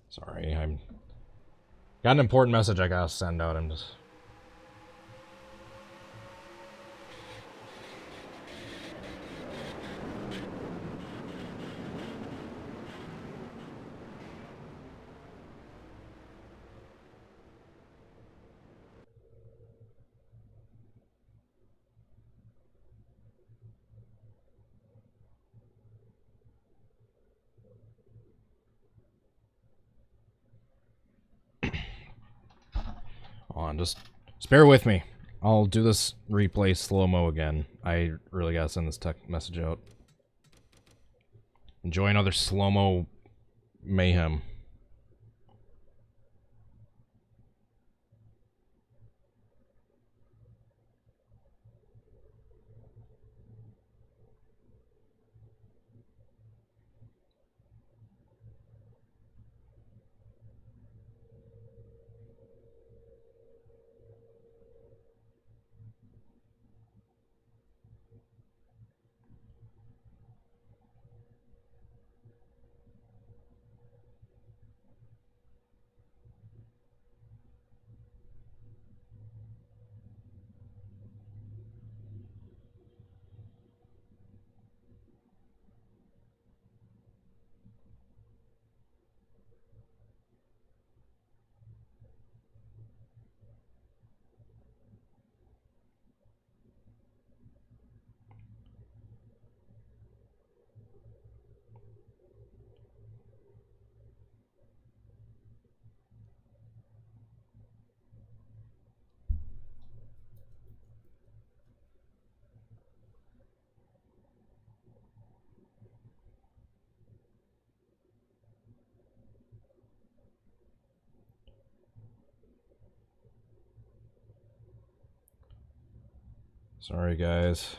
Sorry, I'm got an important message I gotta send out. I'm just... Hold on, just bear with me. I'll do this replay slow-mo again. I really gotta send this tech message out. Enjoy another slow-mo mayhem. Sorry, guys.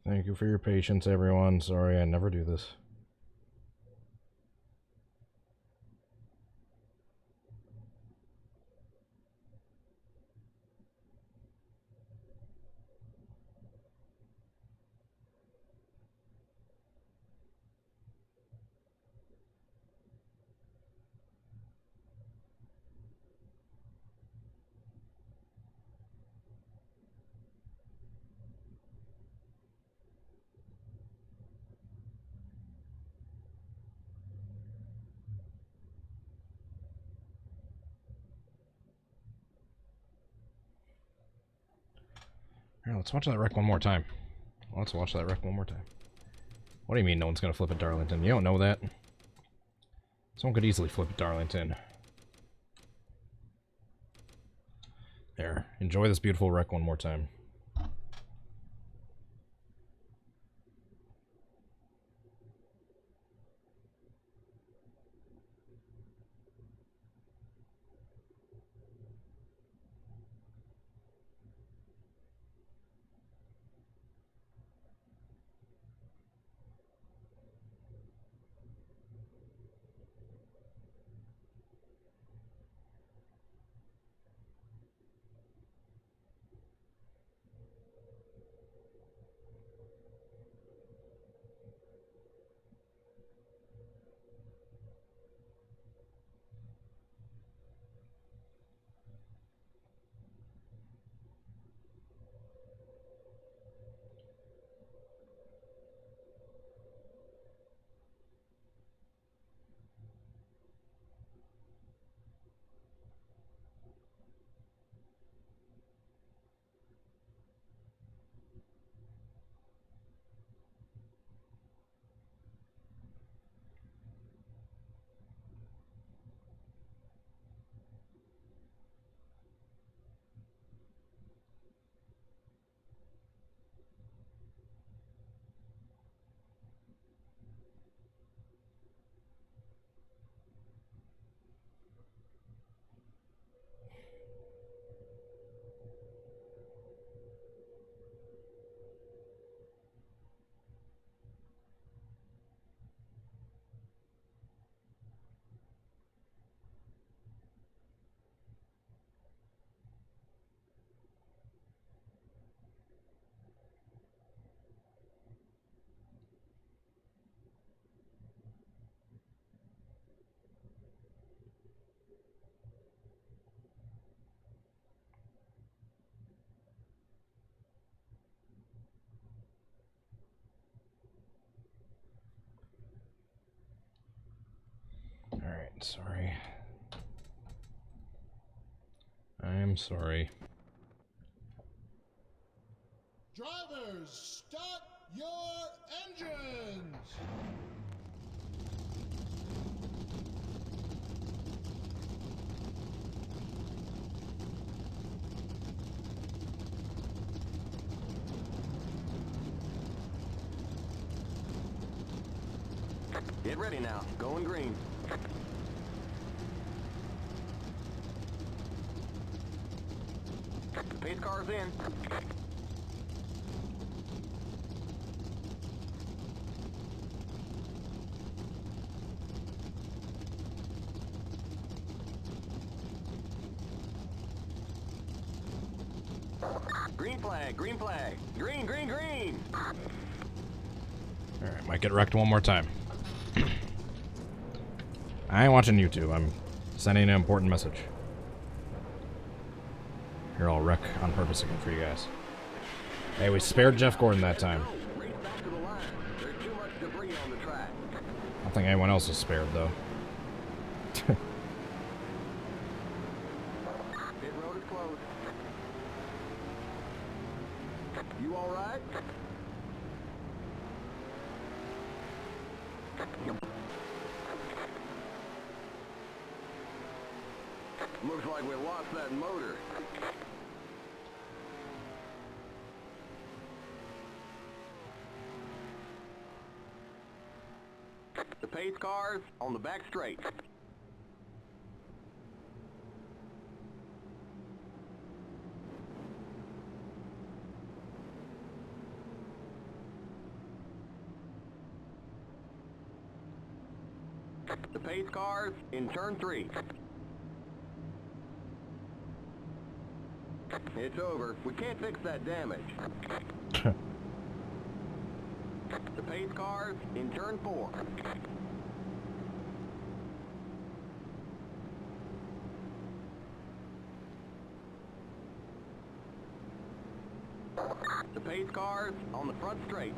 Thank you for your patience, everyone. Sorry, I never do this. Here, let's watch that wreck one more time. Let's watch that wreck one more time. What do you mean no one's gonna flip at Darlington? You don't know that. Someone could easily flip at Darlington. There. Enjoy this beautiful wreck one more time. Alright, sorry. I'm sorry. Drivers, start your engines! Get ready now. Going green. Pace car's in. Green flag, green flag. Green, green, green. Alright, might get wrecked one more time. I ain't watching YouTube. I'm sending an important message. Here, I'll wreck on purpose again for you guys. Hey, we spared Jeff Gordon that time. Race back to the line. There's too much debris on the track. I don't think anyone else was spared, though. Pit road is closed. You all right? Looks like we lost that motor. The pace cars on the back straight. The pace cars in turn 3. It's over. We can't fix that damage. The pace cars in turn 4. The pace cars on the front straight.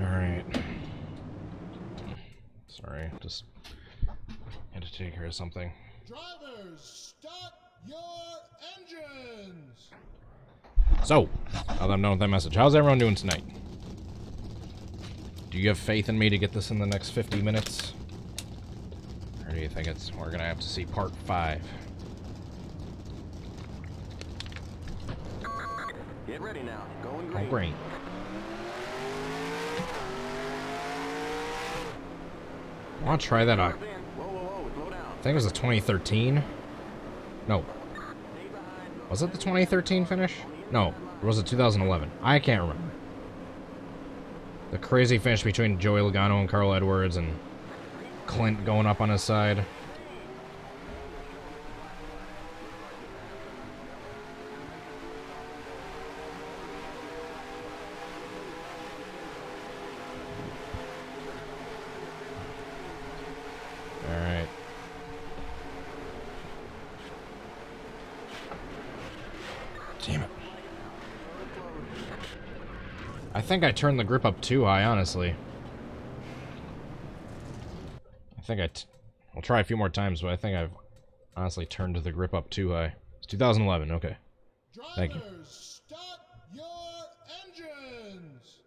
Alright. Sorry, just had to take care of something. Drivers, start your engines! So, now that I'm done with that message, how's everyone doing tonight? Do you have faith in me to get this in the next 50 minutes? Or do you think we're gonna have to see part 5? Get ready now. Going green. Oh, great. I want to try that out. Whoa, whoa, whoa, slow down. I think it was the 2013. No. Was it the 2013 finish? No. Or was it 2011? I can't remember. The crazy finish between Joey Logano and Carl Edwards and Clint going up on his side. Alright. Damn it. I think I turned the grip up too high, honestly. I'll try a few more times, but I think I've honestly turned the grip up too high. It's 2011, okay. Thank you. Drivers, start your engines!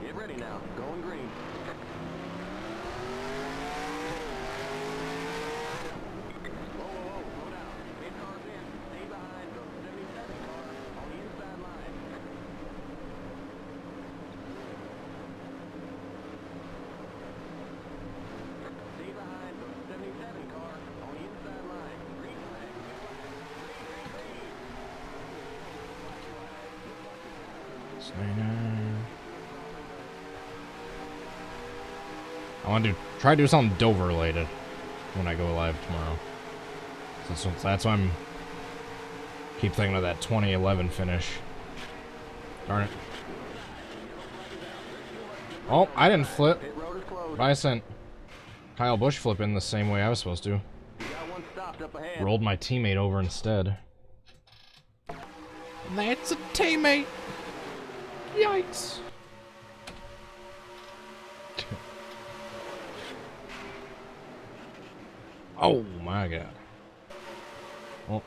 Get ready now. Going green. Whoa, whoa, whoa, slow down. Pace cars in. Stay behind the 77 car on the inside line. Stay behind the 77 car on the inside line. Green flag. I want to try to do something Dover related when I go live tomorrow. So that's why I'm keep thinking of that 2011 finish. Darn it. Oh, I didn't flip. Pit road is closed. But I sent Kyle Busch flipping the same way I was supposed to. You got one stopped up ahead. Rolled my teammate over instead. That's a teammate. Yikes. Oh my god. Oh.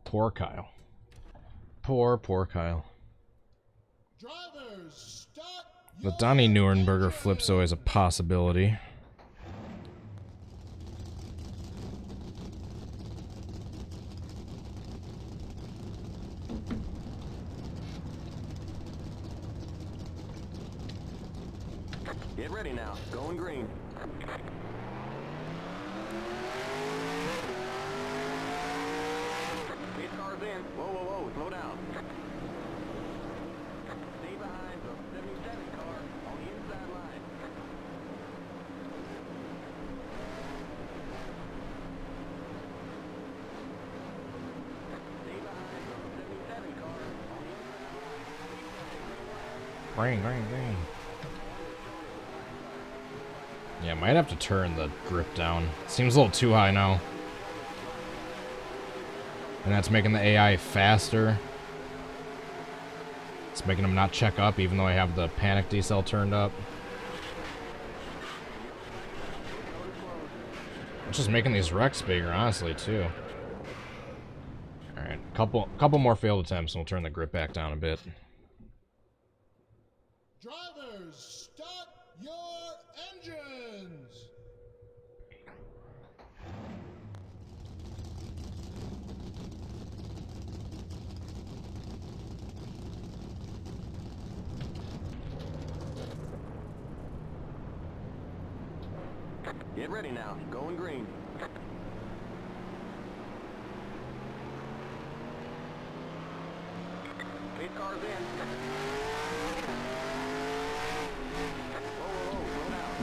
Poor Kyle. Poor Kyle. Drivers, start The your Donnie Neurenberger engines! flip's always a possibility. Get ready now. Going green. Pace cars in. Whoa, whoa, whoa, slow down. Green. Yeah, might have to turn the grip down. Seems a little too high now. And that's making the AI faster. It's making them not check up, even though I have the panic decel turned up. It's just making these wrecks bigger, honestly, too. Alright, couple more failed attempts, and we'll turn the grip back down a bit. Drivers, start your engines. Get ready now. Going green. Pit cars in. Whoa, slow down.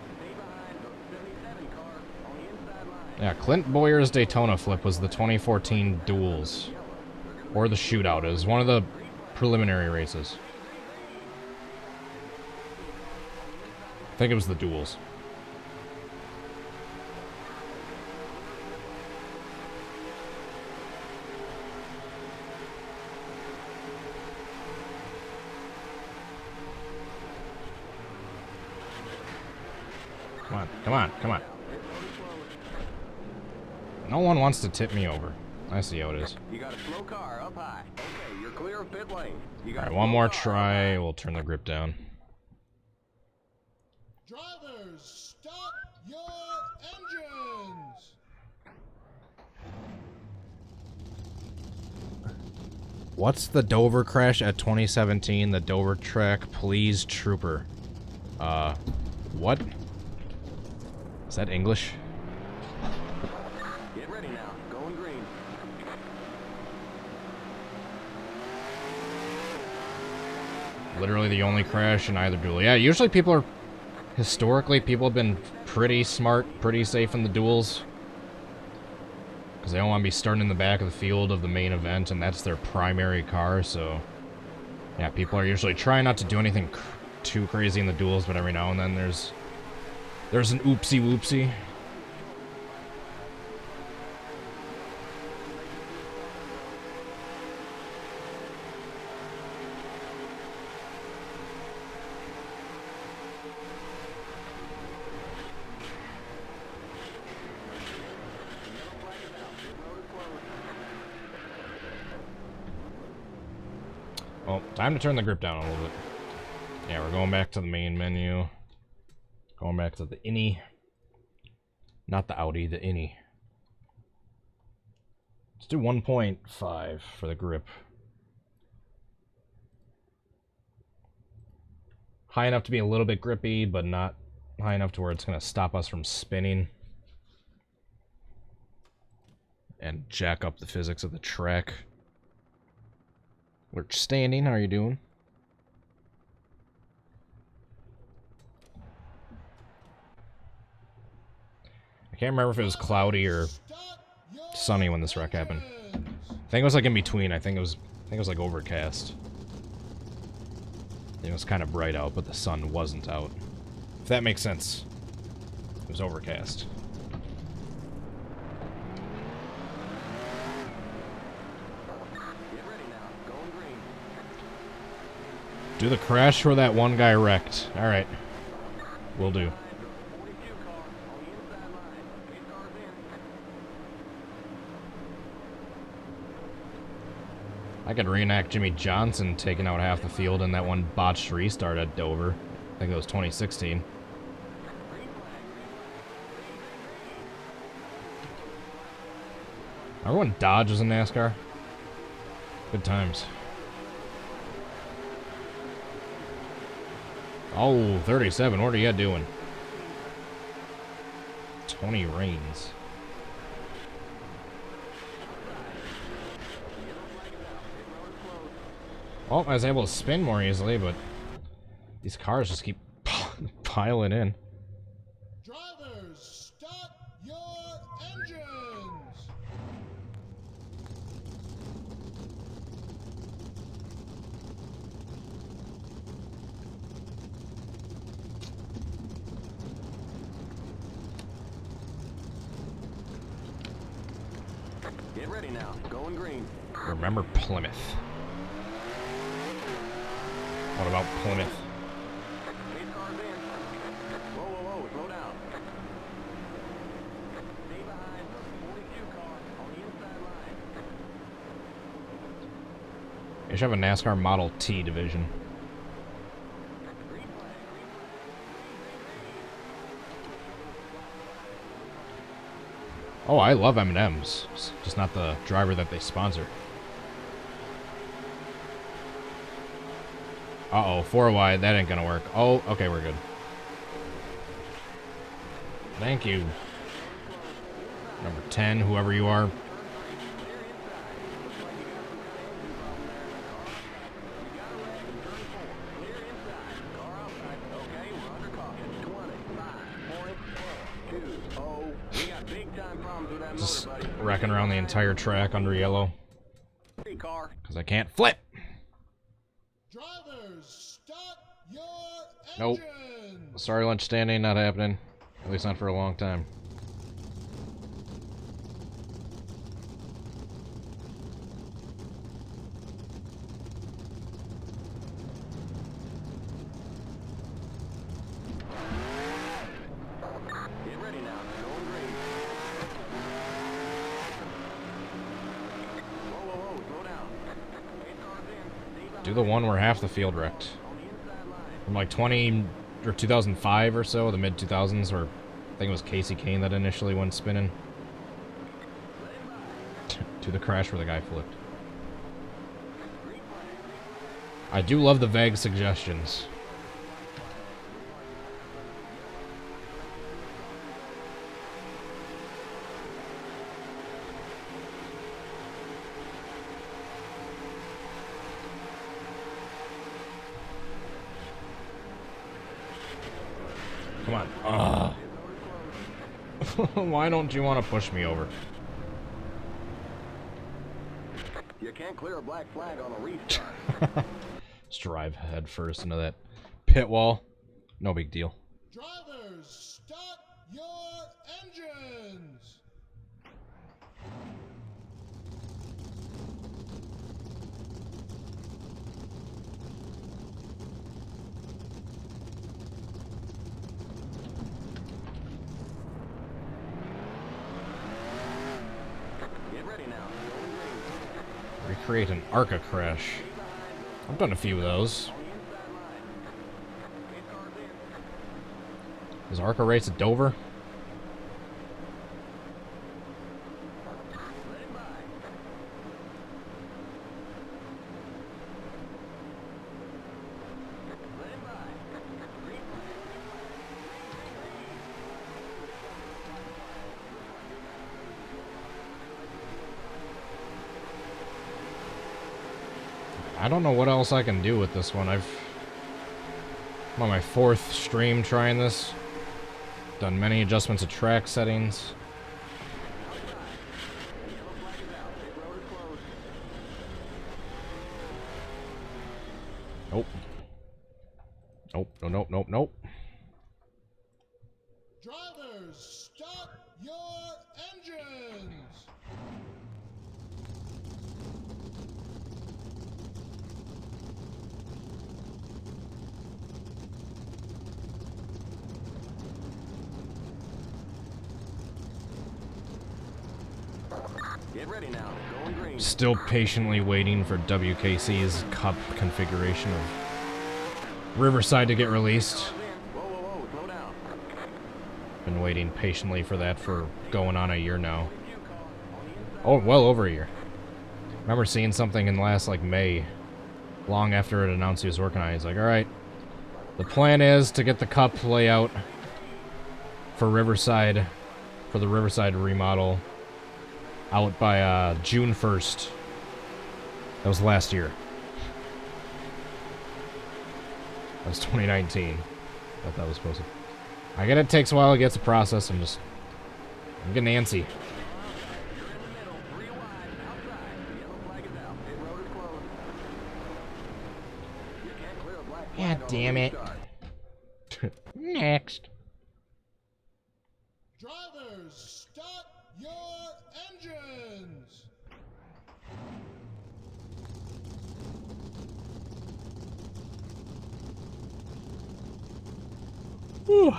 Stay behind the 77 car on the inside line. Yeah, Clint Boyer's Daytona flip was the 2014 duels. Or the shootout. It was one of the preliminary races. I think it was the duels. Come on. No one wants to tip me over. I see how it is. You got a slow car up high. Okay, you're clear of pit lane. Alright, one more try. We'll turn the grip down. Drivers, start your engines. What's the Dover crash at 2017? The Dover track, please, trooper. What? Is that English? Get ready now. Going green. Literally the only crash in either duel. Yeah, usually people are... Historically, people have been pretty smart, pretty safe in the duels. Because they don't want to be starting in the back of the field of the main event, and that's their primary car, so... Yeah, people are usually trying not to do anything too crazy in the duels, but every now and then there's an oopsie-whoopsie. Well, time to turn the grip down a little bit. Yeah, we're going back to the main menu. Going back to the innie. Not the Audi, the innie. Let's do 1.5 for the grip. High enough to be a little bit grippy, but not high enough to where it's going to stop us from spinning. And jack up the physics of the track. Lurch Standing, how are you doing? I can't remember if it was cloudy or sunny when this wreck happened. I think it was like in between. I think it was like overcast. It was kind of bright out, but the sun wasn't out. If that makes sense. It was overcast. Do the crash where that one guy wrecked. Alright. Will do. I could reenact Jimmy Johnson taking out half the field in that one botched restart at Dover. I think it was 2016. Remember when Dodge was in NASCAR? Good times. Oh, 37. What are you doing? Tony Raines. Oh, I was able to spin more easily, but these cars just keep piling in. Drivers, start your engines. Get ready now. Going green. Remember Plymouth. What about Plymouth? Pace car's in. Whoa, whoa, whoa. Slow down. Stay behind the 42 car on the inside line. They should have a NASCAR Model T division. Green flag. Green flag. Oh, I love M&M's. Just not the driver that they sponsor. Uh-oh, 4 wide. That ain't gonna work. Oh, okay, we're good. Thank you. Number 10, whoever you are. Just wrecking around the entire track under yellow. Because I can't flip. Drivers, start your Nope. engines. Sorry, lunch standing, not happening. At least not for a long time. Get ready now. Going green. Whoa, whoa, whoa. Slow down. Pace car's in. Stay Do the one where half the field wrecked. on the inside line. From like 20 or 2005 or so, the mid 2000s, where I think it was Casey Kane that initially went spinning. To the crash where the guy flipped. I do love the vague suggestions. Come on. Ugh. Why don't you want to push me over? You can't clear a black flag on a restart. Just drive head first into that pit wall. No big deal. Drivers, start your engines. Get ready now. Going green. Recreate an ARCA crash. I've done a few of those. On the inside line. Pace car's in. Is ARCA race at Dover? Let him by. Let him by. Green flag. I don't know what else I can do with this one. I'm on my 4th stream trying this. Done many adjustments of track settings. Yellow flag is out. Pit road is closed. Nope. Nope, no, nope, nope, nope. Drivers, start your engines. Get ready now. Going green. Still patiently waiting for WKC's Cup configuration of Riverside to get released. Whoa, whoa, whoa. Slow down. Been waiting patiently for that for going on a year now. Oh, well over a year. Remember seeing something in last, like, May, long after it announced he was working on it. He's like, alright, the plan is to get the Cup layout for Riverside, for the Riverside remodel, out by June 1st. That was last year. That was 2019. Thought that was supposed to. I get it takes a while to get the process. I'm getting antsy. You're in the middle. 3 wide. Outside. Yellow flag is out. Pit road is closed. You can't clear a black flag God on a damn it. restart. Next. Drivers, start your engines. Whew.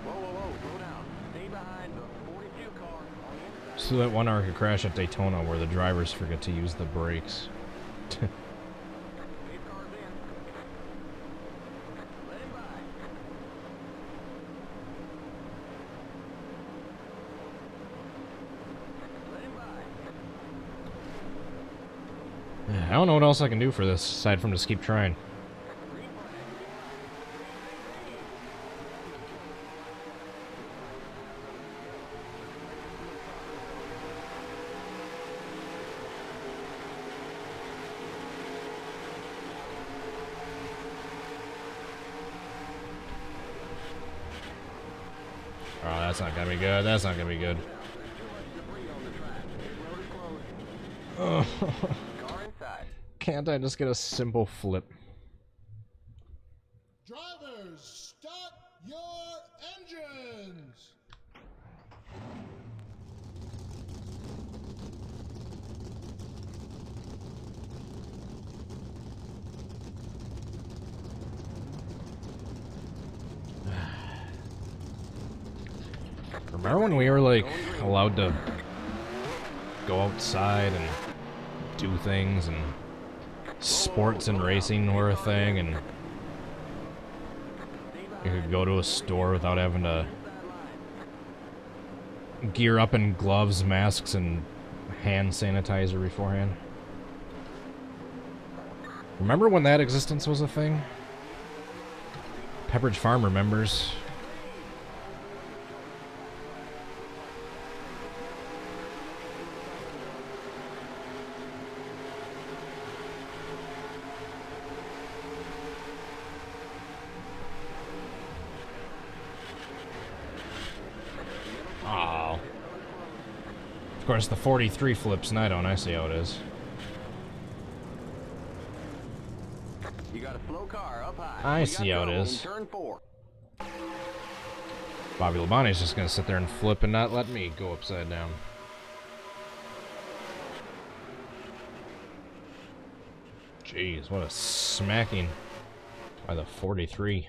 Slow down. Stay behind the 42 car on the inside. So that one hour could crash at Daytona where the drivers forget to use the brakes. Eight cars in. Let him by. Let him by. I don't know what else I can do for this aside from just keep trying. Green flag. Oh, that's not gonna be good. That's not gonna be good. Oh, Car inside. can't I just get a simple flip? Drivers, start your engines. Remember when we were like allowed to go outside and do things and sports and racing were a thing and you could go to a store without having to gear up in gloves, masks, and hand sanitizer beforehand? Remember when that existence was a thing? Pepperidge Farm remembers. Oh. Of course, the 43 flips, and I see how it is. You got a slow car up high. I We see got how it trouble is. in Turn 4. Bobby Labonte's just gonna sit there and flip and not let me go upside down. Jeez, what a smacking by the 43.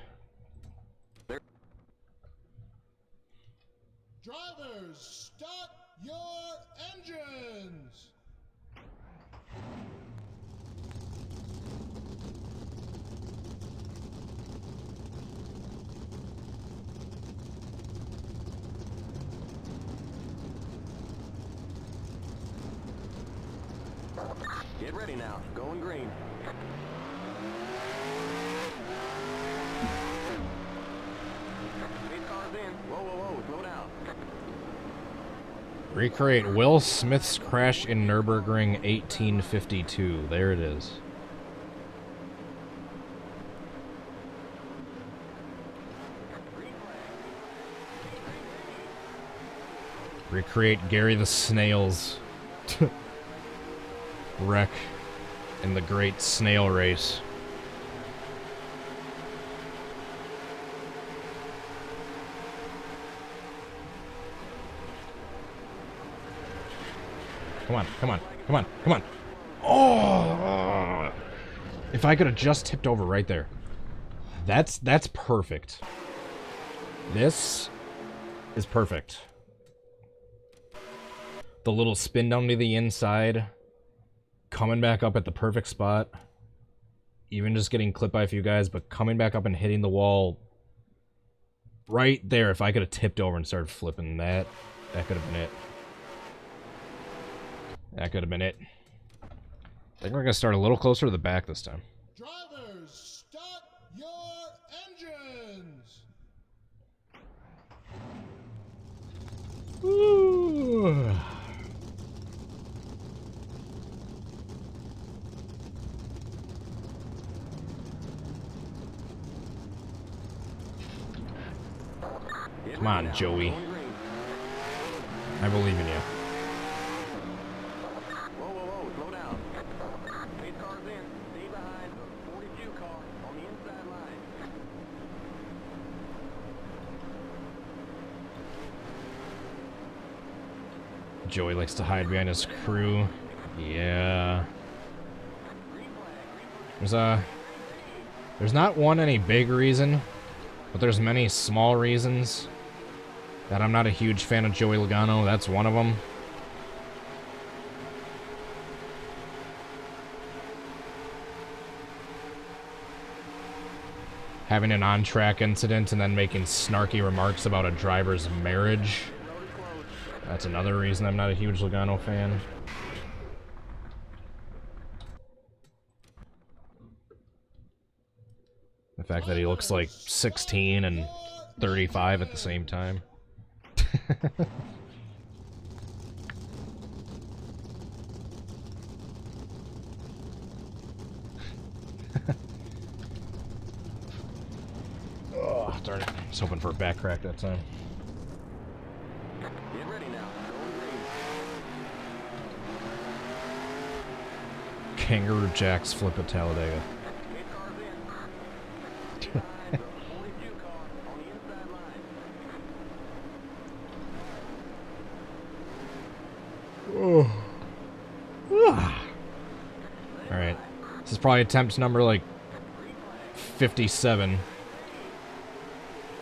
Drivers, start your engines. Get ready now. Going green. Eight cars in. Whoa. Slow down. Recreate Will Smith's crash in Nürburgring 1852. There it is. Recreate Gary the Snail's wreck in the Great Snail Race. Come on. Oh! If I could have just tipped over right there. That's perfect. This is perfect. The little spin down to the inside, coming back up at the perfect spot, even just getting clipped by a few guys, but coming back up and hitting the wall right there. If I could have tipped over and started flipping that, that could have been it. That could have been it. I think we're going to start a little closer to the back this time. Drivers, start your engines. Ooh. Come on, Joey. I believe in you. Whoa. Slow down. Eight cars in. Stay behind the 42 car on the inside line. Joey likes to hide behind his crew. Yeah. Green flag. There's not any big reason, but there's many small reasons that I'm not a huge fan of Joey Logano. That's one of them. Having an on-track incident and then making snarky remarks about a driver's marriage. That's another reason I'm not a huge Logano fan. The fact that he looks like 16 and 35 at the same time. Oh, darn it. I was hoping for a back crack that time. Get ready now. Going green. Kangaroo Jacks flip at Talladega. Eight cars in. Stay behind the 42 car on the inside line. Alright. This is probably attempt number like 57.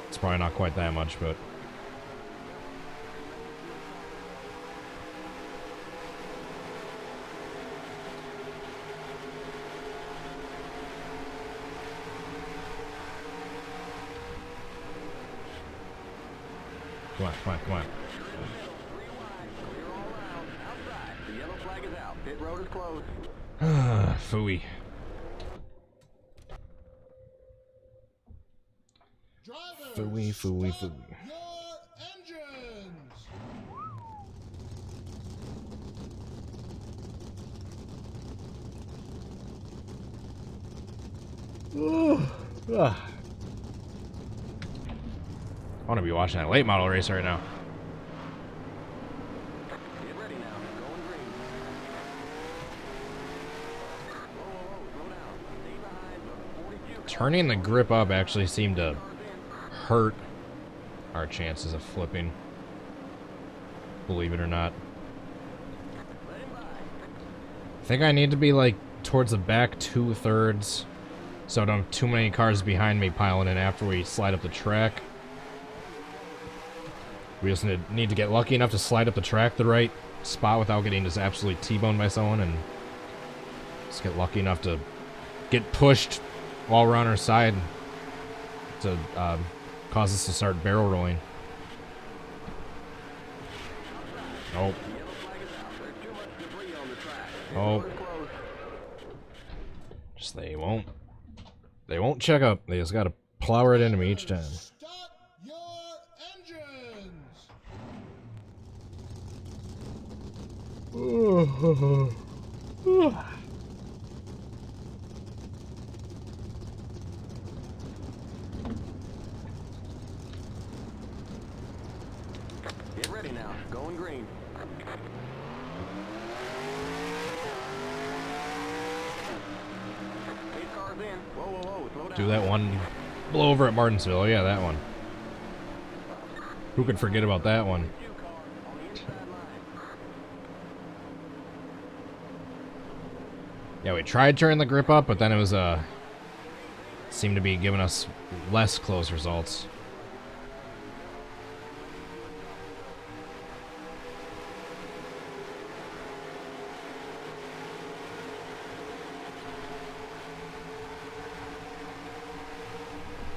It's probably not quite that much, but... Come on, come on, come on. Clear all around. Outside. The yellow flag is out. Pit road is closed. Phooey. Drivers, Phooey, phooey, start phooey. your engines. I want to be watching that late model race right now. Get ready now. Going green. Whoa, whoa, whoa. Slow down. Stay behind the 42 car. Turning the grip up actually seemed to hurt our chances of flipping. Believe it or not. Let him by. I think I need to be like towards the back 2/3 so I don't have too many cars behind me piling in after we slide up the track. We just need to get lucky enough to slide up the track the right spot without getting just absolutely T-boned by someone, and just get lucky enough to get pushed while we're on our side to cause us to start barrel rolling. Nope. The yellow flag is out. There's too much debris on the track. Pit Oh. road is closed. Just they won't check up. They just gotta plow right into me each time. Start your engines. Get ready now. Going green. Eight cars in. Whoa, whoa, whoa. Slow down. Do that one blow over at Martinsville. Yeah, that one. Who could forget about that one? 42 car on the inside line. Yeah, we tried turning the grip up, but then it was seemed to be giving us less close results.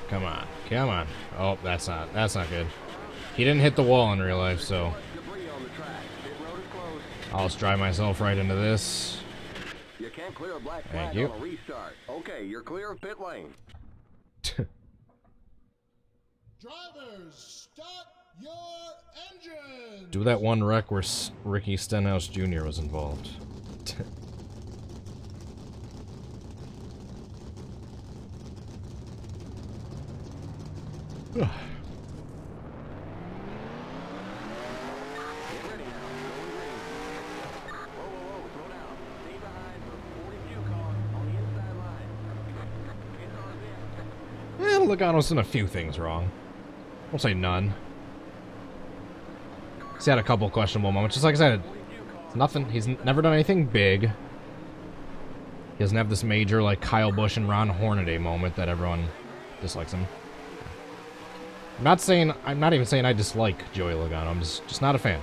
Come on, come on. Oh, that's not good. He didn't hit the wall in real life, so Debris on the track. Pit road is closed. I'll just drive myself right into this. You can't clear a black Thank flag you. on a restart. Okay, you're clear of pit lane. Drivers, start your engines. Do that one wreck where Ricky Stenhouse Jr. was involved. Get ready now. Going green. Whoa, whoa, whoa. Slow down. Stay behind the 42 car on the inside line. Eight cars in. Logano's done a few things wrong. Won't say none. He's had a couple questionable moments. Just like I said, 42 car. it's nothing. He's never done anything big. He doesn't have this major, like, Kyle Busch and Ron Hornaday moment that everyone dislikes him. I'm not even saying I dislike Joey Logano. I'm just not a fan.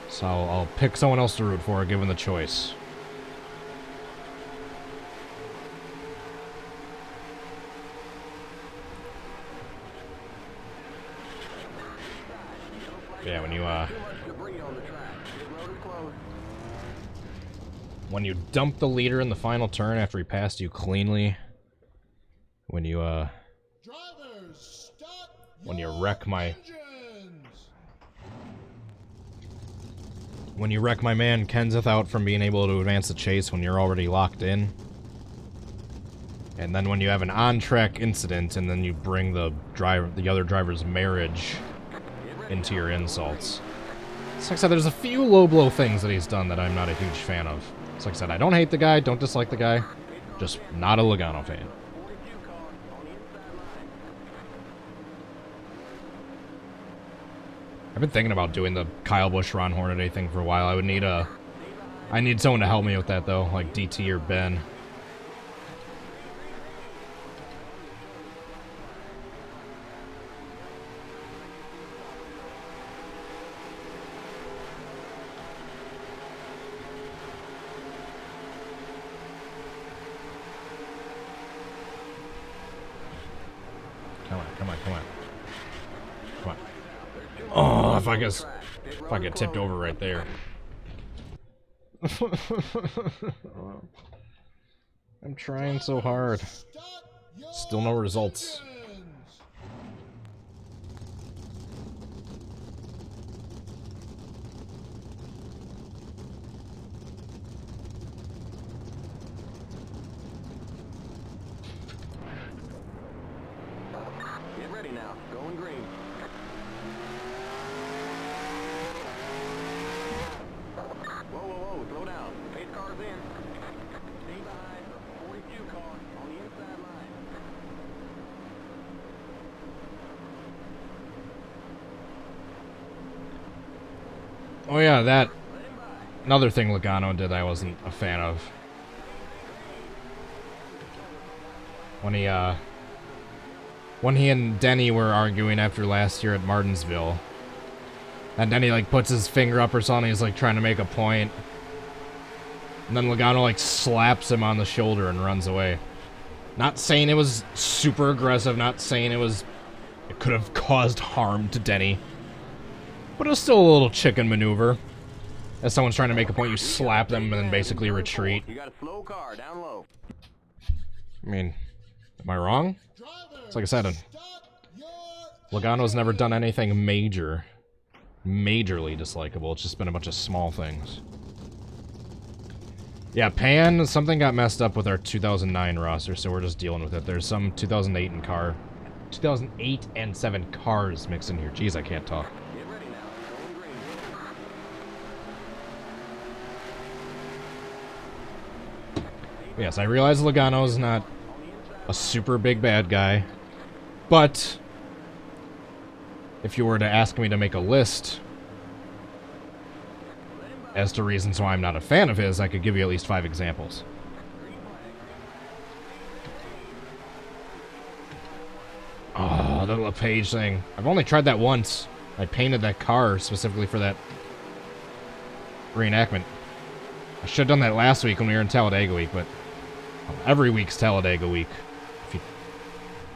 So I'll pick someone else to root for, given the choice. Yeah, when you dump the leader in the final turn after he passed you cleanly, when you wreck my man Kenseth out from being able to advance the chase when you're already locked in, and then when you have an on-track incident and then you bring the other driver's marriage into your insults. So like I said, there's a few low blow things that he's done that I'm not a huge fan of. So like I said, I don't hate the guy, don't dislike the guy, just not a Logano fan. I've been thinking about doing the Kyle Busch, Ron Hornaday thing for a while. I need someone to help me with that though, like DT or Ben. Come on. Oh, if I get tipped over right there. I'm trying so hard. Still no results. Get ready now. Going green. Whoa, slow down. Pace car's in. Stay behind the 42 car on the inside line. Oh yeah, that another thing Logano did I wasn't a fan of. When he and Denny were arguing after last year at Martinsville, and Denny like puts his finger up or something, he's like trying to make a point, and then Logano like slaps him on the shoulder and runs away. Not saying it was super aggressive, not saying it could have caused harm to Denny, but it was still a little chicken maneuver. As someone's trying to make a point, you slap them and then basically retreat. You got a slow car down low. I mean, am I wrong? It's like I said, Logano's never done anything majorly dislikable. It's just been a bunch of small things. Yeah, Pan, something got messed up with our 2009 roster, so we're just dealing with it. There's some 2008 and 7 cars mixed in here. Jeez, I can't talk. Get ready now. Going green. Yes, I realize Logano's not a super big bad guy, but if you were to ask me to make a list as to reasons why I'm not a fan of his, I could give you at least 5 examples. Oh, the LePage thing. I've only tried that once. I painted that car specifically for that reenactment. I should have done that last week when we were in Talladega week, but every week's Talladega week,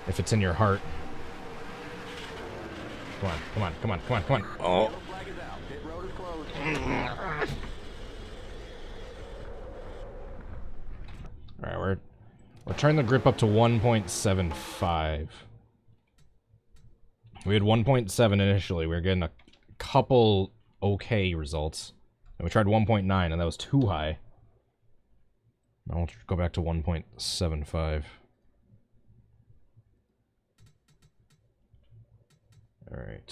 if it's in your heart. Come on. Oh. Flag is out. Pit road is closed. Alright, we're turning the grip up to 1.75. We had 1.7 initially. We were getting a couple okay results. And we tried 1.9, and that was too high. Now we'll go back to 1.75. Alright.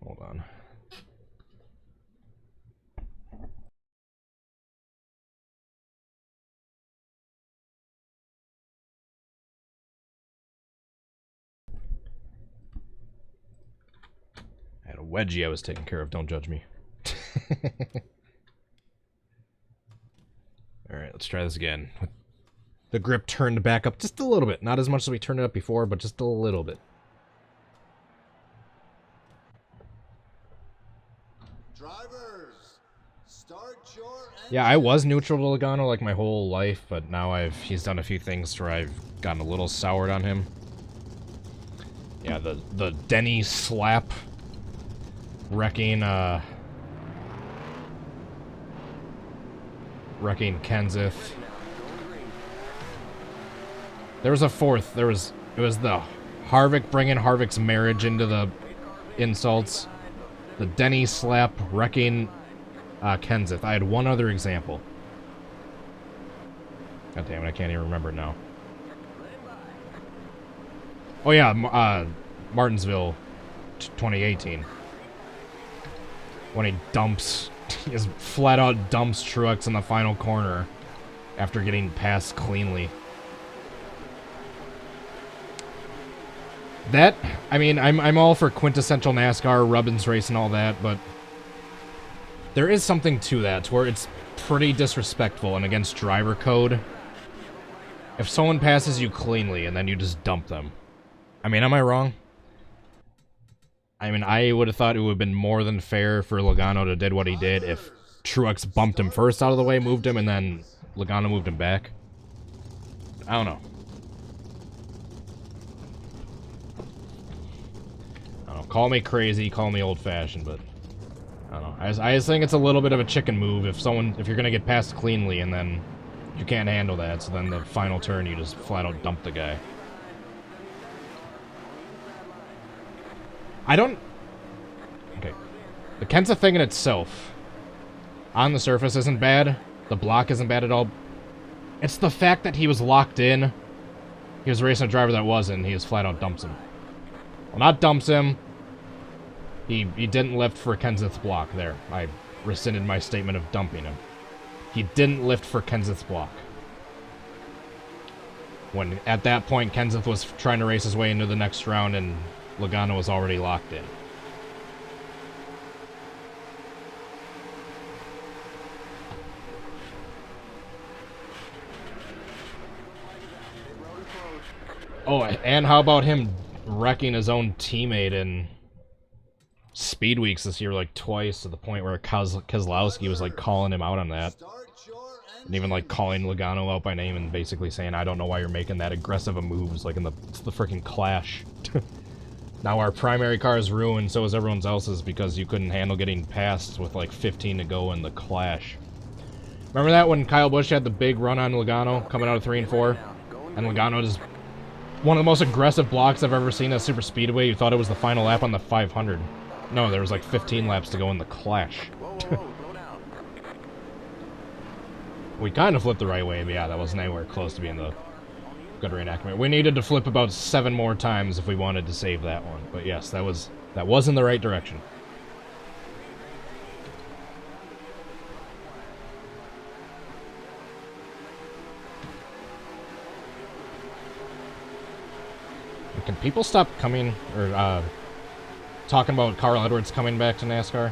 Hold on. At wedgie I was taking care of. Don't judge me. Alright, let's try this again. With the grip turned back up just a little bit. Not as much as we turned it up before, but just a little bit. Drivers, start your Yeah, I was neutral to Logano like my whole life, but now he's done a few things where I've gotten a little soured on him. Yeah, the Denny slap wrecking Kenseth. There was a fourth. It was the Harvick bringing Harvick's marriage into the insults. The Denny slap wrecking Kenseth. I had one other example. God damn it, I can't even remember it now. Oh yeah, Martinsville 2018. When he just flat out dumps Truex in the final corner after getting passed cleanly. That, I mean, I'm all for quintessential NASCAR, Rubbins race and all that, but there is something to that, to where it's pretty disrespectful and against driver code. If someone passes you cleanly and then you just dump them. I mean, am I wrong? I mean, I would have thought it would have been more than fair for Logano to did what he did if Truex bumped him first out of the way, moved him, and then Logano moved him back. I don't know. Call me crazy, call me old-fashioned, but I don't know. I just think it's a little bit of a chicken move if you're gonna get passed cleanly and then you can't handle that, so then the final turn you just flat out dump the guy. Okay. The Kenseth thing in itself, on the surface, isn't bad. The block isn't bad at all. It's the fact that he was locked in. He was racing a driver that wasn't, and he just flat out dumps him. Well, not dumps him. He didn't lift for Kenseth's block there. I rescinded my statement of dumping him. He didn't lift for Kenseth's block. When, at that point, Kenseth was trying to race his way into the next round and Logano was already locked in. Oh, and how about him wrecking his own teammate in Speed Weeks this year, like, twice, to the point where Keselowski was, like, calling him out on that. And even, like, calling Logano out by name and basically saying, I don't know why you're making that aggressive of moves, like, it's the freaking Clash. Now our primary car is ruined, so is everyone else's, because you couldn't handle getting passed with, like, 15 to go in the Clash. Remember that when Kyle Busch had the big run on Logano, coming out of 3 and 4? And Logano just... one of the most aggressive blocks I've ever seen at Super Speedway. You thought it was the final lap on the 500. No, there was like 15 laps to go in the Clash. We kind of flipped the right way, but yeah, that wasn't anywhere close to being the good reenactment. We needed to flip about 7 more times if we wanted to save that one. But yes, that was in the right direction. Can people stop coming, or, talking about Carl Edwards coming back to NASCAR?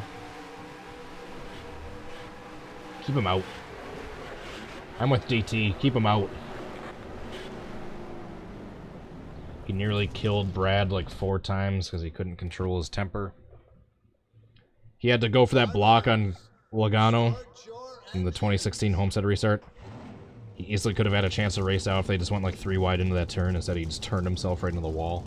Keep him out. I'm with DT. Keep him out. He nearly killed Brad like 4 times because he couldn't control his temper. He had to go for that block on Logano in the 2016 Homestead restart. He easily could have had a chance to race out if they just went like 3 wide into that turn. Instead, he just turned himself right into the wall.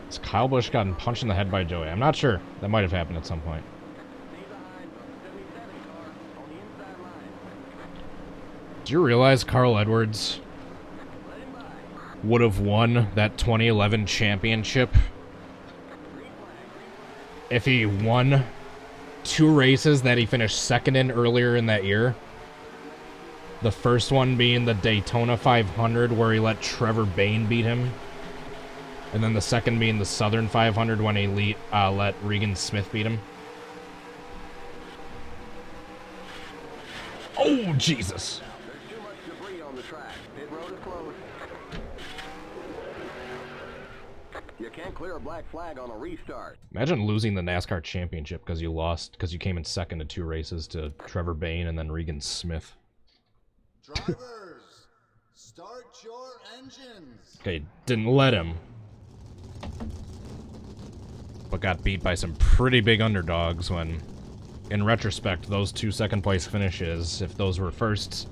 Has Kyle Busch gotten punched in the head by Joey? I'm not sure. That might have happened at some point. Do you realize Carl Edwards would have won that 2011 championship if he won 2 races that he finished second in earlier in that year? The first one being the Daytona 500, where he let Trevor Bayne beat him. And then the second being the Southern 500 when he let Regan Smith beat him. Oh, Jesus. There's too much debris on the track. Pit road is closed. You can't clear a black flag on a restart. Imagine losing the NASCAR championship because you lost, because you came in second to 2 races to Trevor Bayne and then Regan Smith. Drivers, start your engines. Okay, didn't let him. But got beat by some pretty big underdogs when, in retrospect, those 2 second-place finishes, if those were firsts,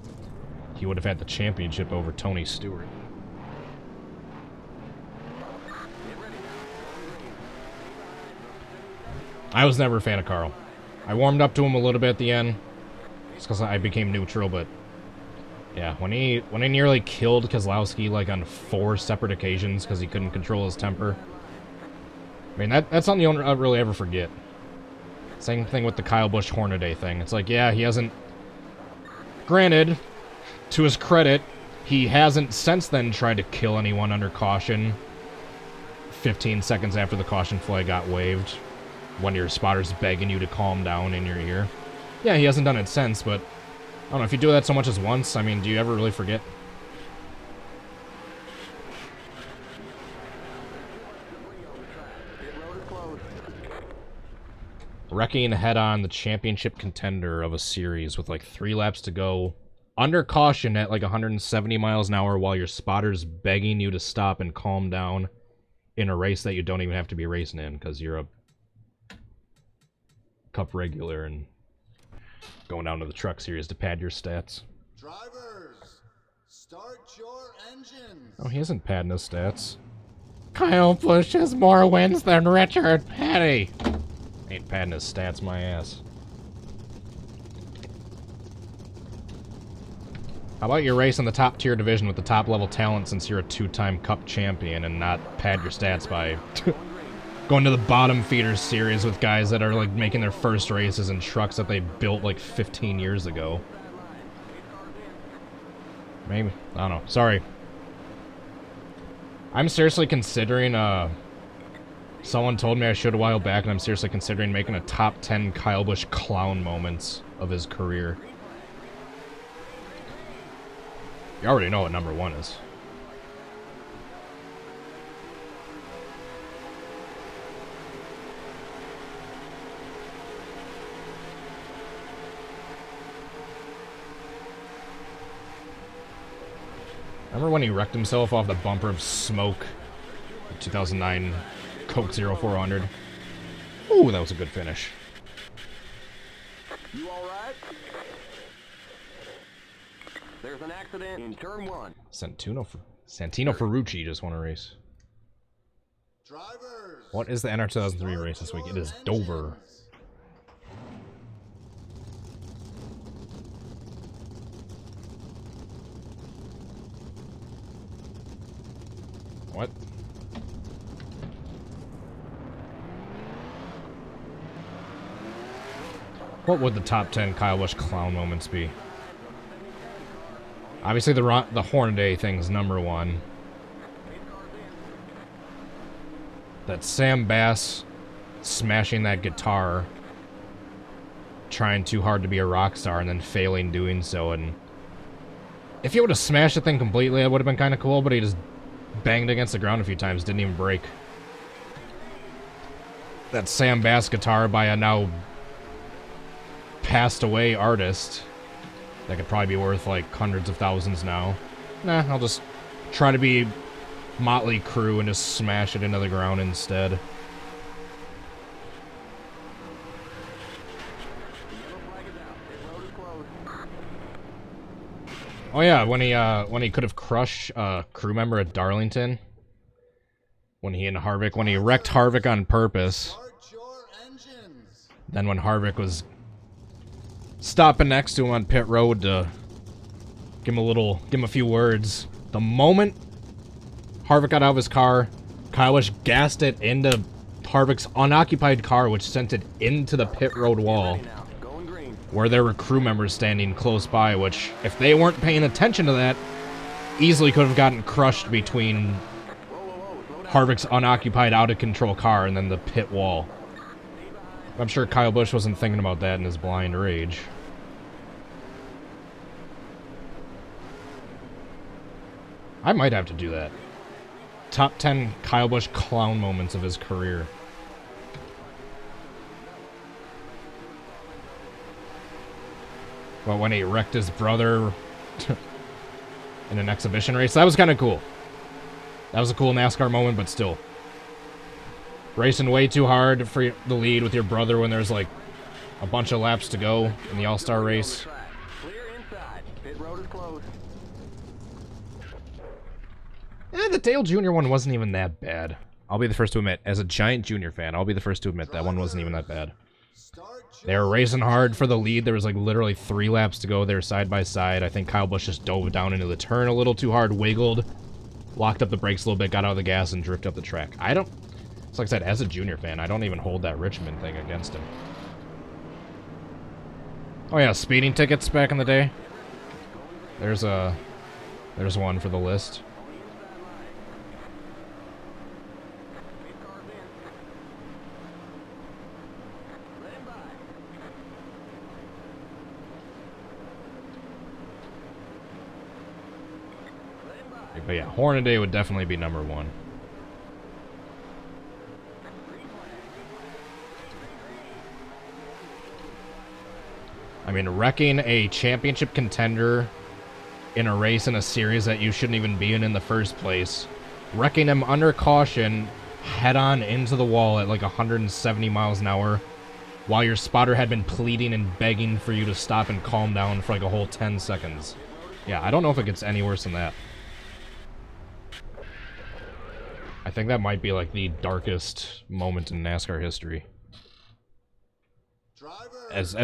he would have had the championship over Tony Stewart. I was never a fan of Carl. I warmed up to him a little bit at the end, just because I became neutral, but yeah, when he nearly killed Keselowski like on 4 separate occasions because he couldn't control his temper. I mean, that's something you don't really ever forget. Same thing with the Kyle Busch Hornaday thing. It's like, yeah, he hasn't... Granted, to his credit, he hasn't since then tried to kill anyone under caution 15 seconds after the caution flag got waved, when your spotter's begging you to calm down in your ear. Yeah, he hasn't done it since, but I don't know, if you do that so much as once, I mean, do you ever really forget? Wrecking head-on the championship contender of a series with like 3 laps to go, under caution at like 170 miles an hour while your spotter's begging you to stop and calm down in a race that you don't even have to be racing in because you're a Cup regular and going down to the Truck Series to pad your stats. Drivers, start your engines. Oh, he isn't padding his stats. Kyle Busch has more wins than Richard Petty. Ain't padding his stats, my ass. How about you race in the top tier division with the top level talent since you're a 2-time Cup champion and not pad your stats by going to the bottom feeder series with guys that are like making their first races in trucks that they built like 15 years ago. Maybe. I don't know. Sorry. I'm seriously considering, someone told me I should a while back, and I'm seriously considering making a top 10 Kyle Busch clown moments of his career. You already know what number 1 is. Remember when he wrecked himself off the bumper of smoke? The 2009 Coke 0400. Ooh, that was a good finish. You all right? There's an accident in turn 1. Santino Ferrucci just won a race. Drivers, What is the NR2003 race this week? It is Dover. What? What would the top 10 Kyle Busch clown moments be? Obviously the Hornaday thing's number 1. That Sam Bass smashing that guitar, trying too hard to be a rock star and then failing doing so, and if he would have smashed the thing completely, it would have been kind of cool, but he just banged against the ground a few times, didn't even break. That Sam Bass guitar by a now passed away artist that could probably be worth like hundreds of thousands now. Nah, I'll just try to be Motley Crue and just smash it into the ground instead. Oh yeah, when he could have crushed a crew member at Darlington, when he wrecked Harvick on purpose. Then when Harvick was stopping next to him on pit road to give him a few words, the moment Harvick got out of his car, Kyle Busch gassed it into Harvick's unoccupied car, which sent it into the pit road wall, where there were crew members standing close by, which, if they weren't paying attention to that, easily could have gotten crushed between Harvick's unoccupied, out of control car, and then the pit wall. I'm sure Kyle Busch wasn't thinking about that in his blind rage. I might have to do that. Top 10 Kyle Busch clown moments of his career. Well, when he wrecked his brother in an exhibition race. That was kind of cool. That was a cool NASCAR moment, but still. Racing way too hard for the lead with your brother when there's like a bunch of laps to go in the All-Star race. Clear inside. Pit road is closed. The Dale Jr. one wasn't even that bad. I'll be the first to admit, as a giant Junior fan, I'll be the first to admit that one wasn't even that bad. They were racing hard for the lead. There was like literally 3 laps to go there side by side. I think Kyle Busch just dove down into the turn a little too hard, wiggled, locked up the brakes a little bit, got out of the gas, and drifted up the track. It's like I said, as a Junior fan, I don't even hold that Richmond thing against him. Oh yeah, speeding tickets back in the day. There's one for the list. But yeah, Hornaday would definitely be number 1. I mean, wrecking a championship contender in a race in a series that you shouldn't even be in the first place. Wrecking him under caution, head-on into the wall at like 170 miles an hour, while your spotter had been pleading and begging for you to stop and calm down for like a whole 10 seconds. Yeah, I don't know if it gets any worse than that. I think that might be like the darkest moment in NASCAR history. As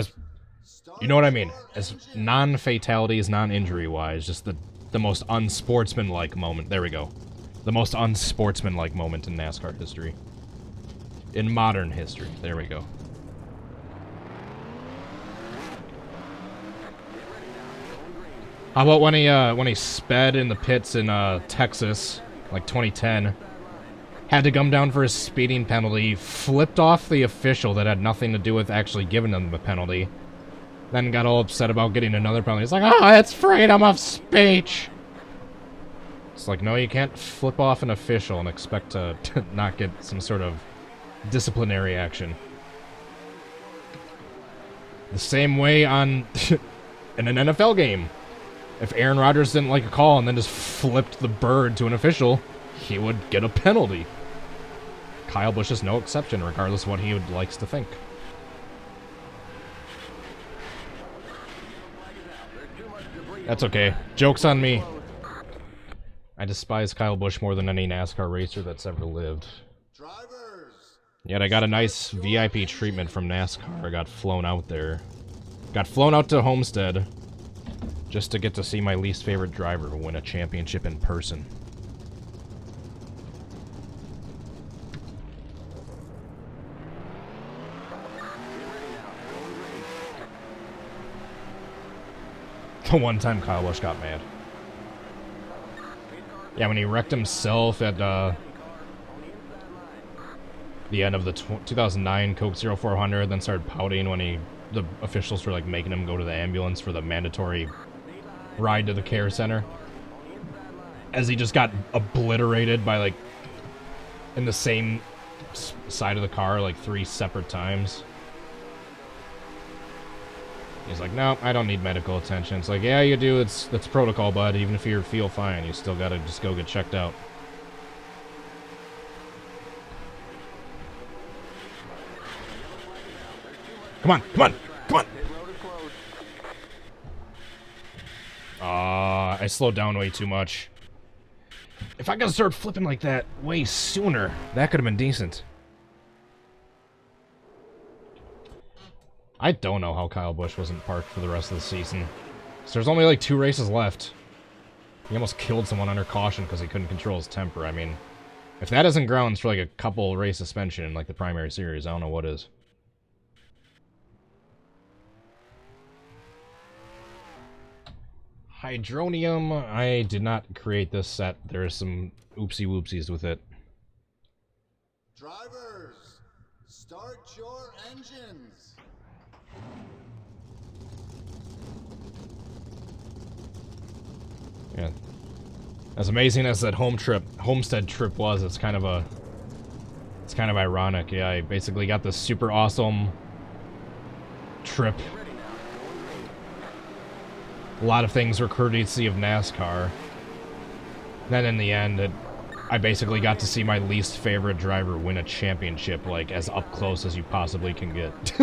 you know what I mean? As non-fatalities, non-injury-wise, just the most unsportsmanlike moment. There we go. The most unsportsmanlike moment in NASCAR history. In modern history. There we go. How about when he sped in the pits in Texas, like 2010? Had to come down for a speeding penalty, flipped off the official that had nothing to do with actually giving them the penalty, then got all upset about getting another penalty. He's like, oh, it's freedom of speech! It's like, no, you can't flip off an official and expect to not get some sort of disciplinary action. The same way on in an NFL game. If Aaron Rodgers didn't like a call and then just flipped the bird to an official, he would get a penalty. Kyle Busch is no exception, regardless of what he likes to think. That's okay. Joke's on me. I despise Kyle Busch more than any NASCAR racer that's ever lived. Yet I got a nice VIP treatment from NASCAR. I got flown out there. Got flown out to Homestead just to get to see my least favorite driver win a championship in person. The one time Kyle Busch got mad. Yeah, when he wrecked himself at the end of the 2009 Coke 0400, then started pouting when the officials were like making him go to the ambulance for the mandatory ride to the care center. As he just got obliterated by like in the same side of the car like 3 separate times. He's like, no, I don't need medical attention. It's like, yeah, you do. That's protocol, bud. Even if you feel fine, you still gotta just go get checked out. Come on, come on, come on! I slowed down way too much. If I could start flipping like that way sooner, that could have been decent. I don't know how Kyle Busch wasn't parked for the rest of the season. So there's only like 2 races left. He almost killed someone under caution because he couldn't control his temper. I mean, if that isn't grounds for like a couple race suspension in like the primary series, I don't know what is. Hydronium, I did not create this set. There's some oopsie whoopsies with it. Drivers, start your engines. Yeah. As amazing as that homestead trip was, it's kind of ironic. Yeah, I basically got this super awesome trip. A lot of things were courtesy of NASCAR. Then in the end, I basically got to see my least favorite driver win a championship, like, as up close as you possibly can get.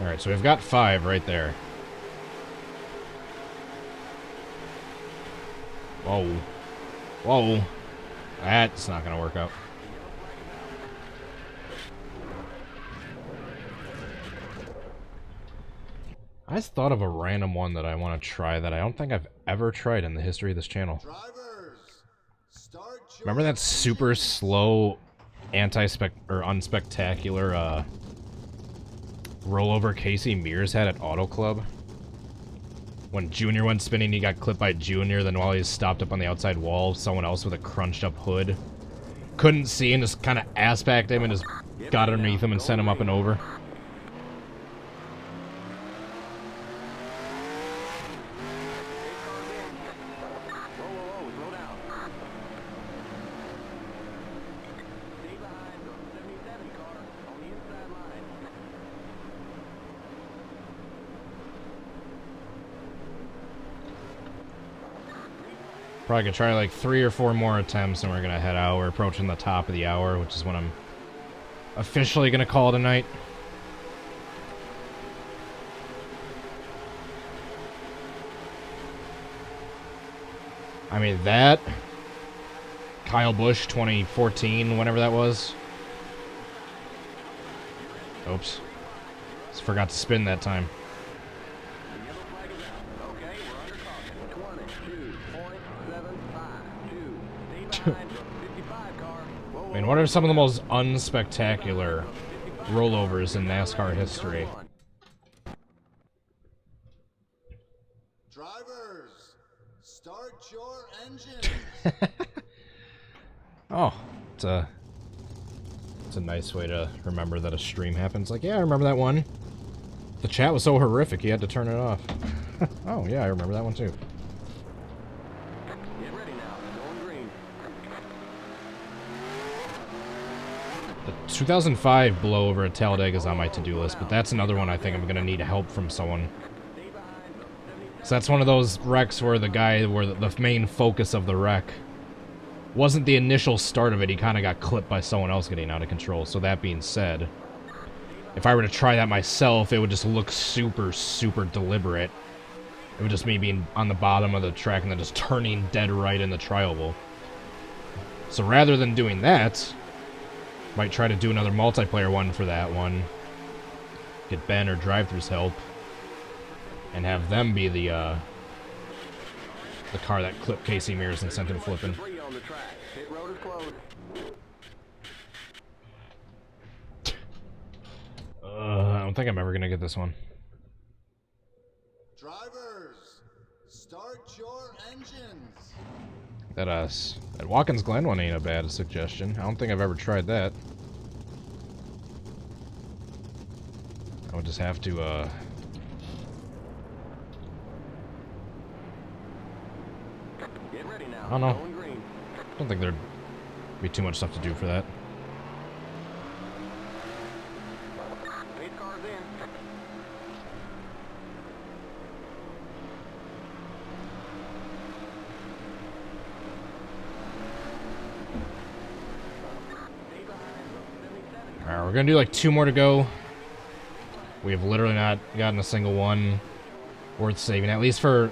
Alright, so we've got 5 right there. Whoa. Whoa. That's not gonna work out. I just thought of a random one that I want to try that I don't think I've ever tried in the history of this channel. Drivers, start your Remember that super slow, unspectacular, rollover Casey Mears had at Auto Club? When Junior went spinning, he got clipped by Junior, then while he was stopped up on the outside wall, someone else with a crunched up hood couldn't see and just kind of ass-backed him and just got underneath him and sent him up and over. Probably gonna try like 3 or 4 more attempts and we're gonna head out. We're approaching the top of the hour, which is when I'm officially gonna call it a night. I mean, that Kyle Busch 2014, whenever that was. Oops. Just forgot to spin that time. I mean, what are some of the most unspectacular rollovers in NASCAR history? Drivers, start your engines. Oh, it's a nice way to remember that a stream happens. Like, yeah, I remember that one. The chat was so horrific, you had to turn it off. Oh, yeah, I remember that one too. Get ready now. Going green. The 2005 blowover at Talladega is on my to-do list, but that's another one I think I'm going to need help from someone. So that's one of those wrecks where the main focus of the wreck wasn't the initial start of it. He kind of got clipped by someone else getting out of control. So that being said, if I were to try that myself, it would just look super, super deliberate. It would just me being on the bottom of the track and then just turning dead right in the trioval. So rather than doing that, might try to do another multiplayer one for that one. Get Ben or Drive-Thru's help. And have them be the car that clipped Casey Mears and sent him flipping. I don't think I'm ever gonna get this one. Drivers, start your engines. That Watkins Glen one ain't a bad suggestion. I don't think I've ever tried that. I would just have to Get ready now. I don't know. Going green. I don't think there'd be too much stuff to do for that. Pace cars in. Alright, we're gonna do like 2 more to go. We have literally not gotten a single one worth saving, at least for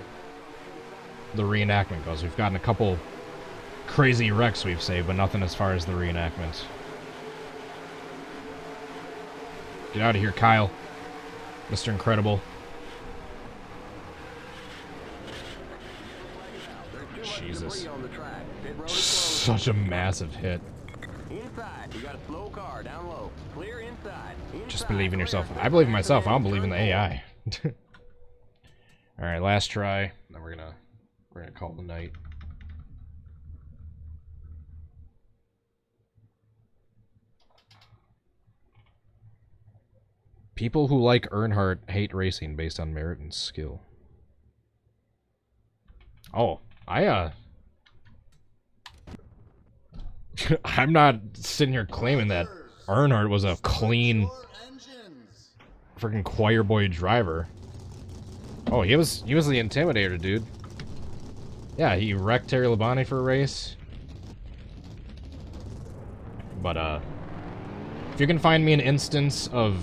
the reenactment goes. We've gotten a couple crazy wrecks we've saved, but nothing as far as the reenactment. Get out of here, Kyle. Mr. Incredible. Jesus. Such a massive hit. Inside. You got a slow car down low. Clear inside. Just believe in yourself. I believe in myself. I don't believe in the AI. All right, last try. Then we're gonna call it a night. People who like Earnhardt hate racing based on merit and skill. Oh, I'm not sitting here claiming that Earnhardt was a clean freaking choir boy driver. Oh, he was the Intimidator, dude. Yeah, he wrecked Terry Labonte for a race. But if you can find me an instance of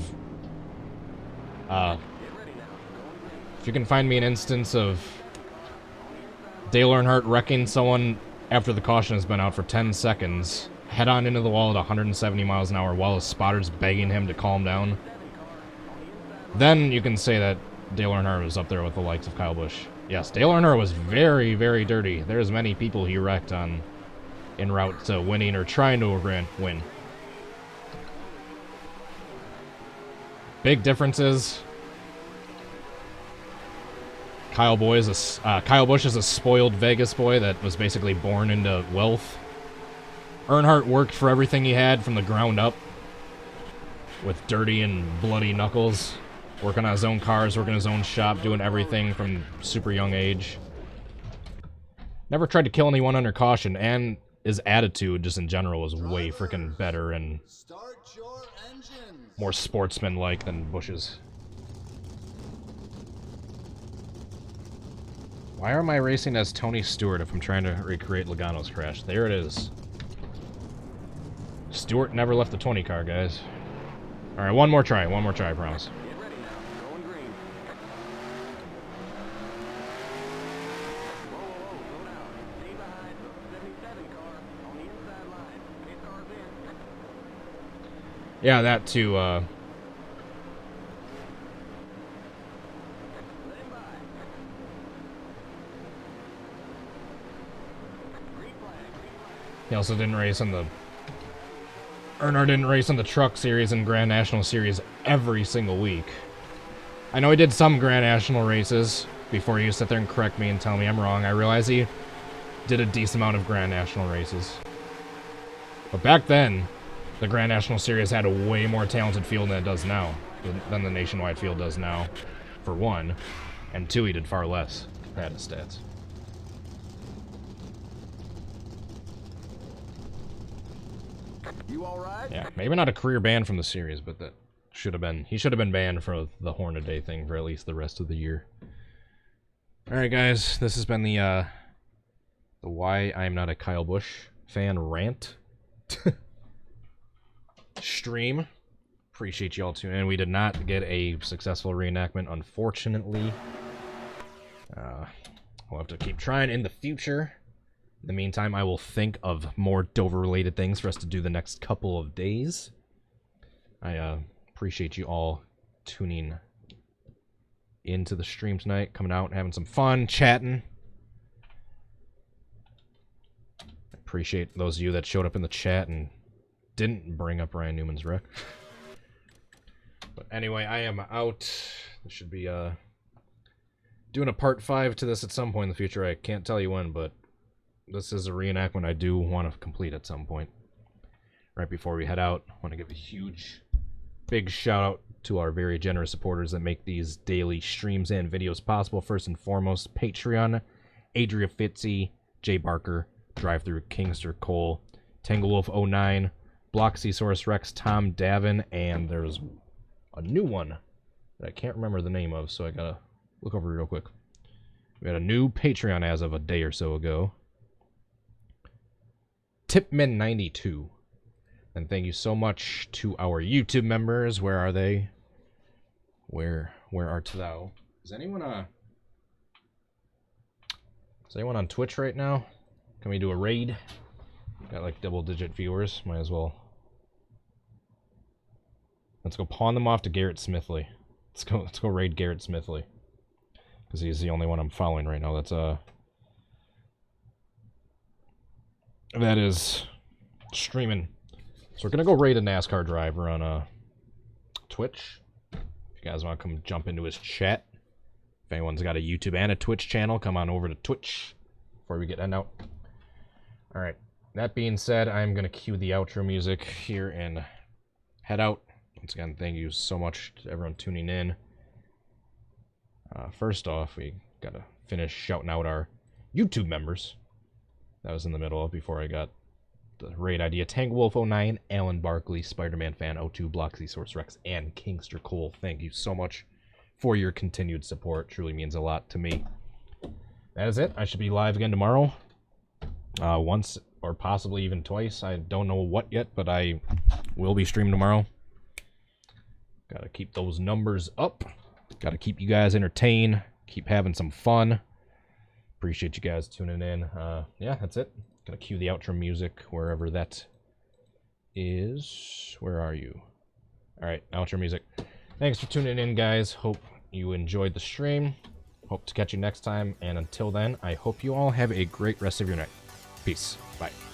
Dale Earnhardt wrecking someone after the caution has been out for 10 seconds, head on into the wall at 170 miles an hour while his spotter's begging him to calm down, then you can say that Dale Earnhardt was up there with the likes of Kyle Busch. Yes, Dale Earnhardt was very, very dirty. There's many people he wrecked en route to winning or trying to win. Big differences. Kyle Busch is a spoiled Vegas boy that was basically born into wealth. Earnhardt worked for everything he had from the ground up with dirty and bloody knuckles, working on his own cars, working his own shop, doing everything from super young age. Never tried to kill anyone under caution, and his attitude just in general was way freaking better and more sportsman-like than Busch's. Why am I racing as Tony Stewart if I'm trying to recreate Logano's crash? There it is. Stewart never left the 20 car, guys. Alright, one more try, I promise. Get ready now. Going green. Whoa, slow down. Stay behind the 77 car on the inside line. It's ours in. Yeah, that too, Let him by. Green flag. he also didn't race on the... Earnhardt didn't race on the Truck Series and Grand National Series every single week. I know he did some Grand National races before you sit there and correct me and tell me I'm wrong. I realize he did a decent amount of Grand National races. But back then, the Grand National Series had a way more talented field than it does now, than the nationwide field does now, for one. And two, he did far less comparative stats. You all right? Yeah, maybe not a career ban from the series, but that should have been... He should have been banned for the Hornaday thing for at least the rest of the year. Alright, guys, this has been the Why I'm Not a Kyle Busch Fan rant stream. Appreciate you all tuning in. We did not get a successful reenactment, unfortunately. We'll have to keep trying in the future. In the meantime, I will think of more Dover-related things for us to do the next couple of days. I appreciate you all tuning into the stream tonight, coming out and having some fun, chatting. I appreciate those of you that showed up in the chat and didn't bring up Ryan Newman's wreck. But anyway, I am out. I should be doing a part 5 to this at some point in the future. I can't tell you when, but this is a reenactment I do want to complete at some point. Right before we head out, I want to give a huge, big shout out to our very generous supporters that make these daily streams and videos possible. First and foremost, Patreon, Adria Fitzy, Jay Barker, Drive Through Kingster Cole, Tanglewolf09, Bloxysaurus Rex, Tom Davin, and there's a new one that I can't remember the name of, so I gotta look over real quick. We had a new Patreon as of a day or so ago. Tipman92. And thank you so much to our YouTube members. Where are they? Where art thou? Is anyone on Twitch right now? Can we do a raid? Got like double-digit viewers. Might as well. Let's go pawn them off to Garrett Smithley. Let's go raid Garrett Smithley. Because he's the only one I'm following right now. That is streaming So we're gonna go raid a NASCAR driver on Twitch. If you guys want to come jump into his chat. If anyone's got a YouTube and a Twitch channel, come on over to Twitch before we get end out. Alright, that being said, I'm gonna cue the outro music here and head out. Once again, thank you so much to everyone tuning in. First off, we gotta finish shouting out our YouTube members. That was in the middle before I got the raid idea. TangWolf09, Alan Barkley, Spider-Man Fan 02, Bloxy Source Rex, and Kingster Cole. Thank you so much for your continued support. Truly means a lot to me. That is it. I should be live again tomorrow. Once or possibly even twice. I don't know what yet, but I will be streaming tomorrow. Gotta keep those numbers up. Gotta keep you guys entertained. Keep having some fun. Appreciate you guys tuning in. Yeah, that's it. Gonna cue the outro music wherever that is. Where are you? Alright, outro music. Thanks for tuning in, guys. Hope you enjoyed the stream. Hope to catch you next time. And until then, I hope you all have a great rest of your night. Peace. Bye.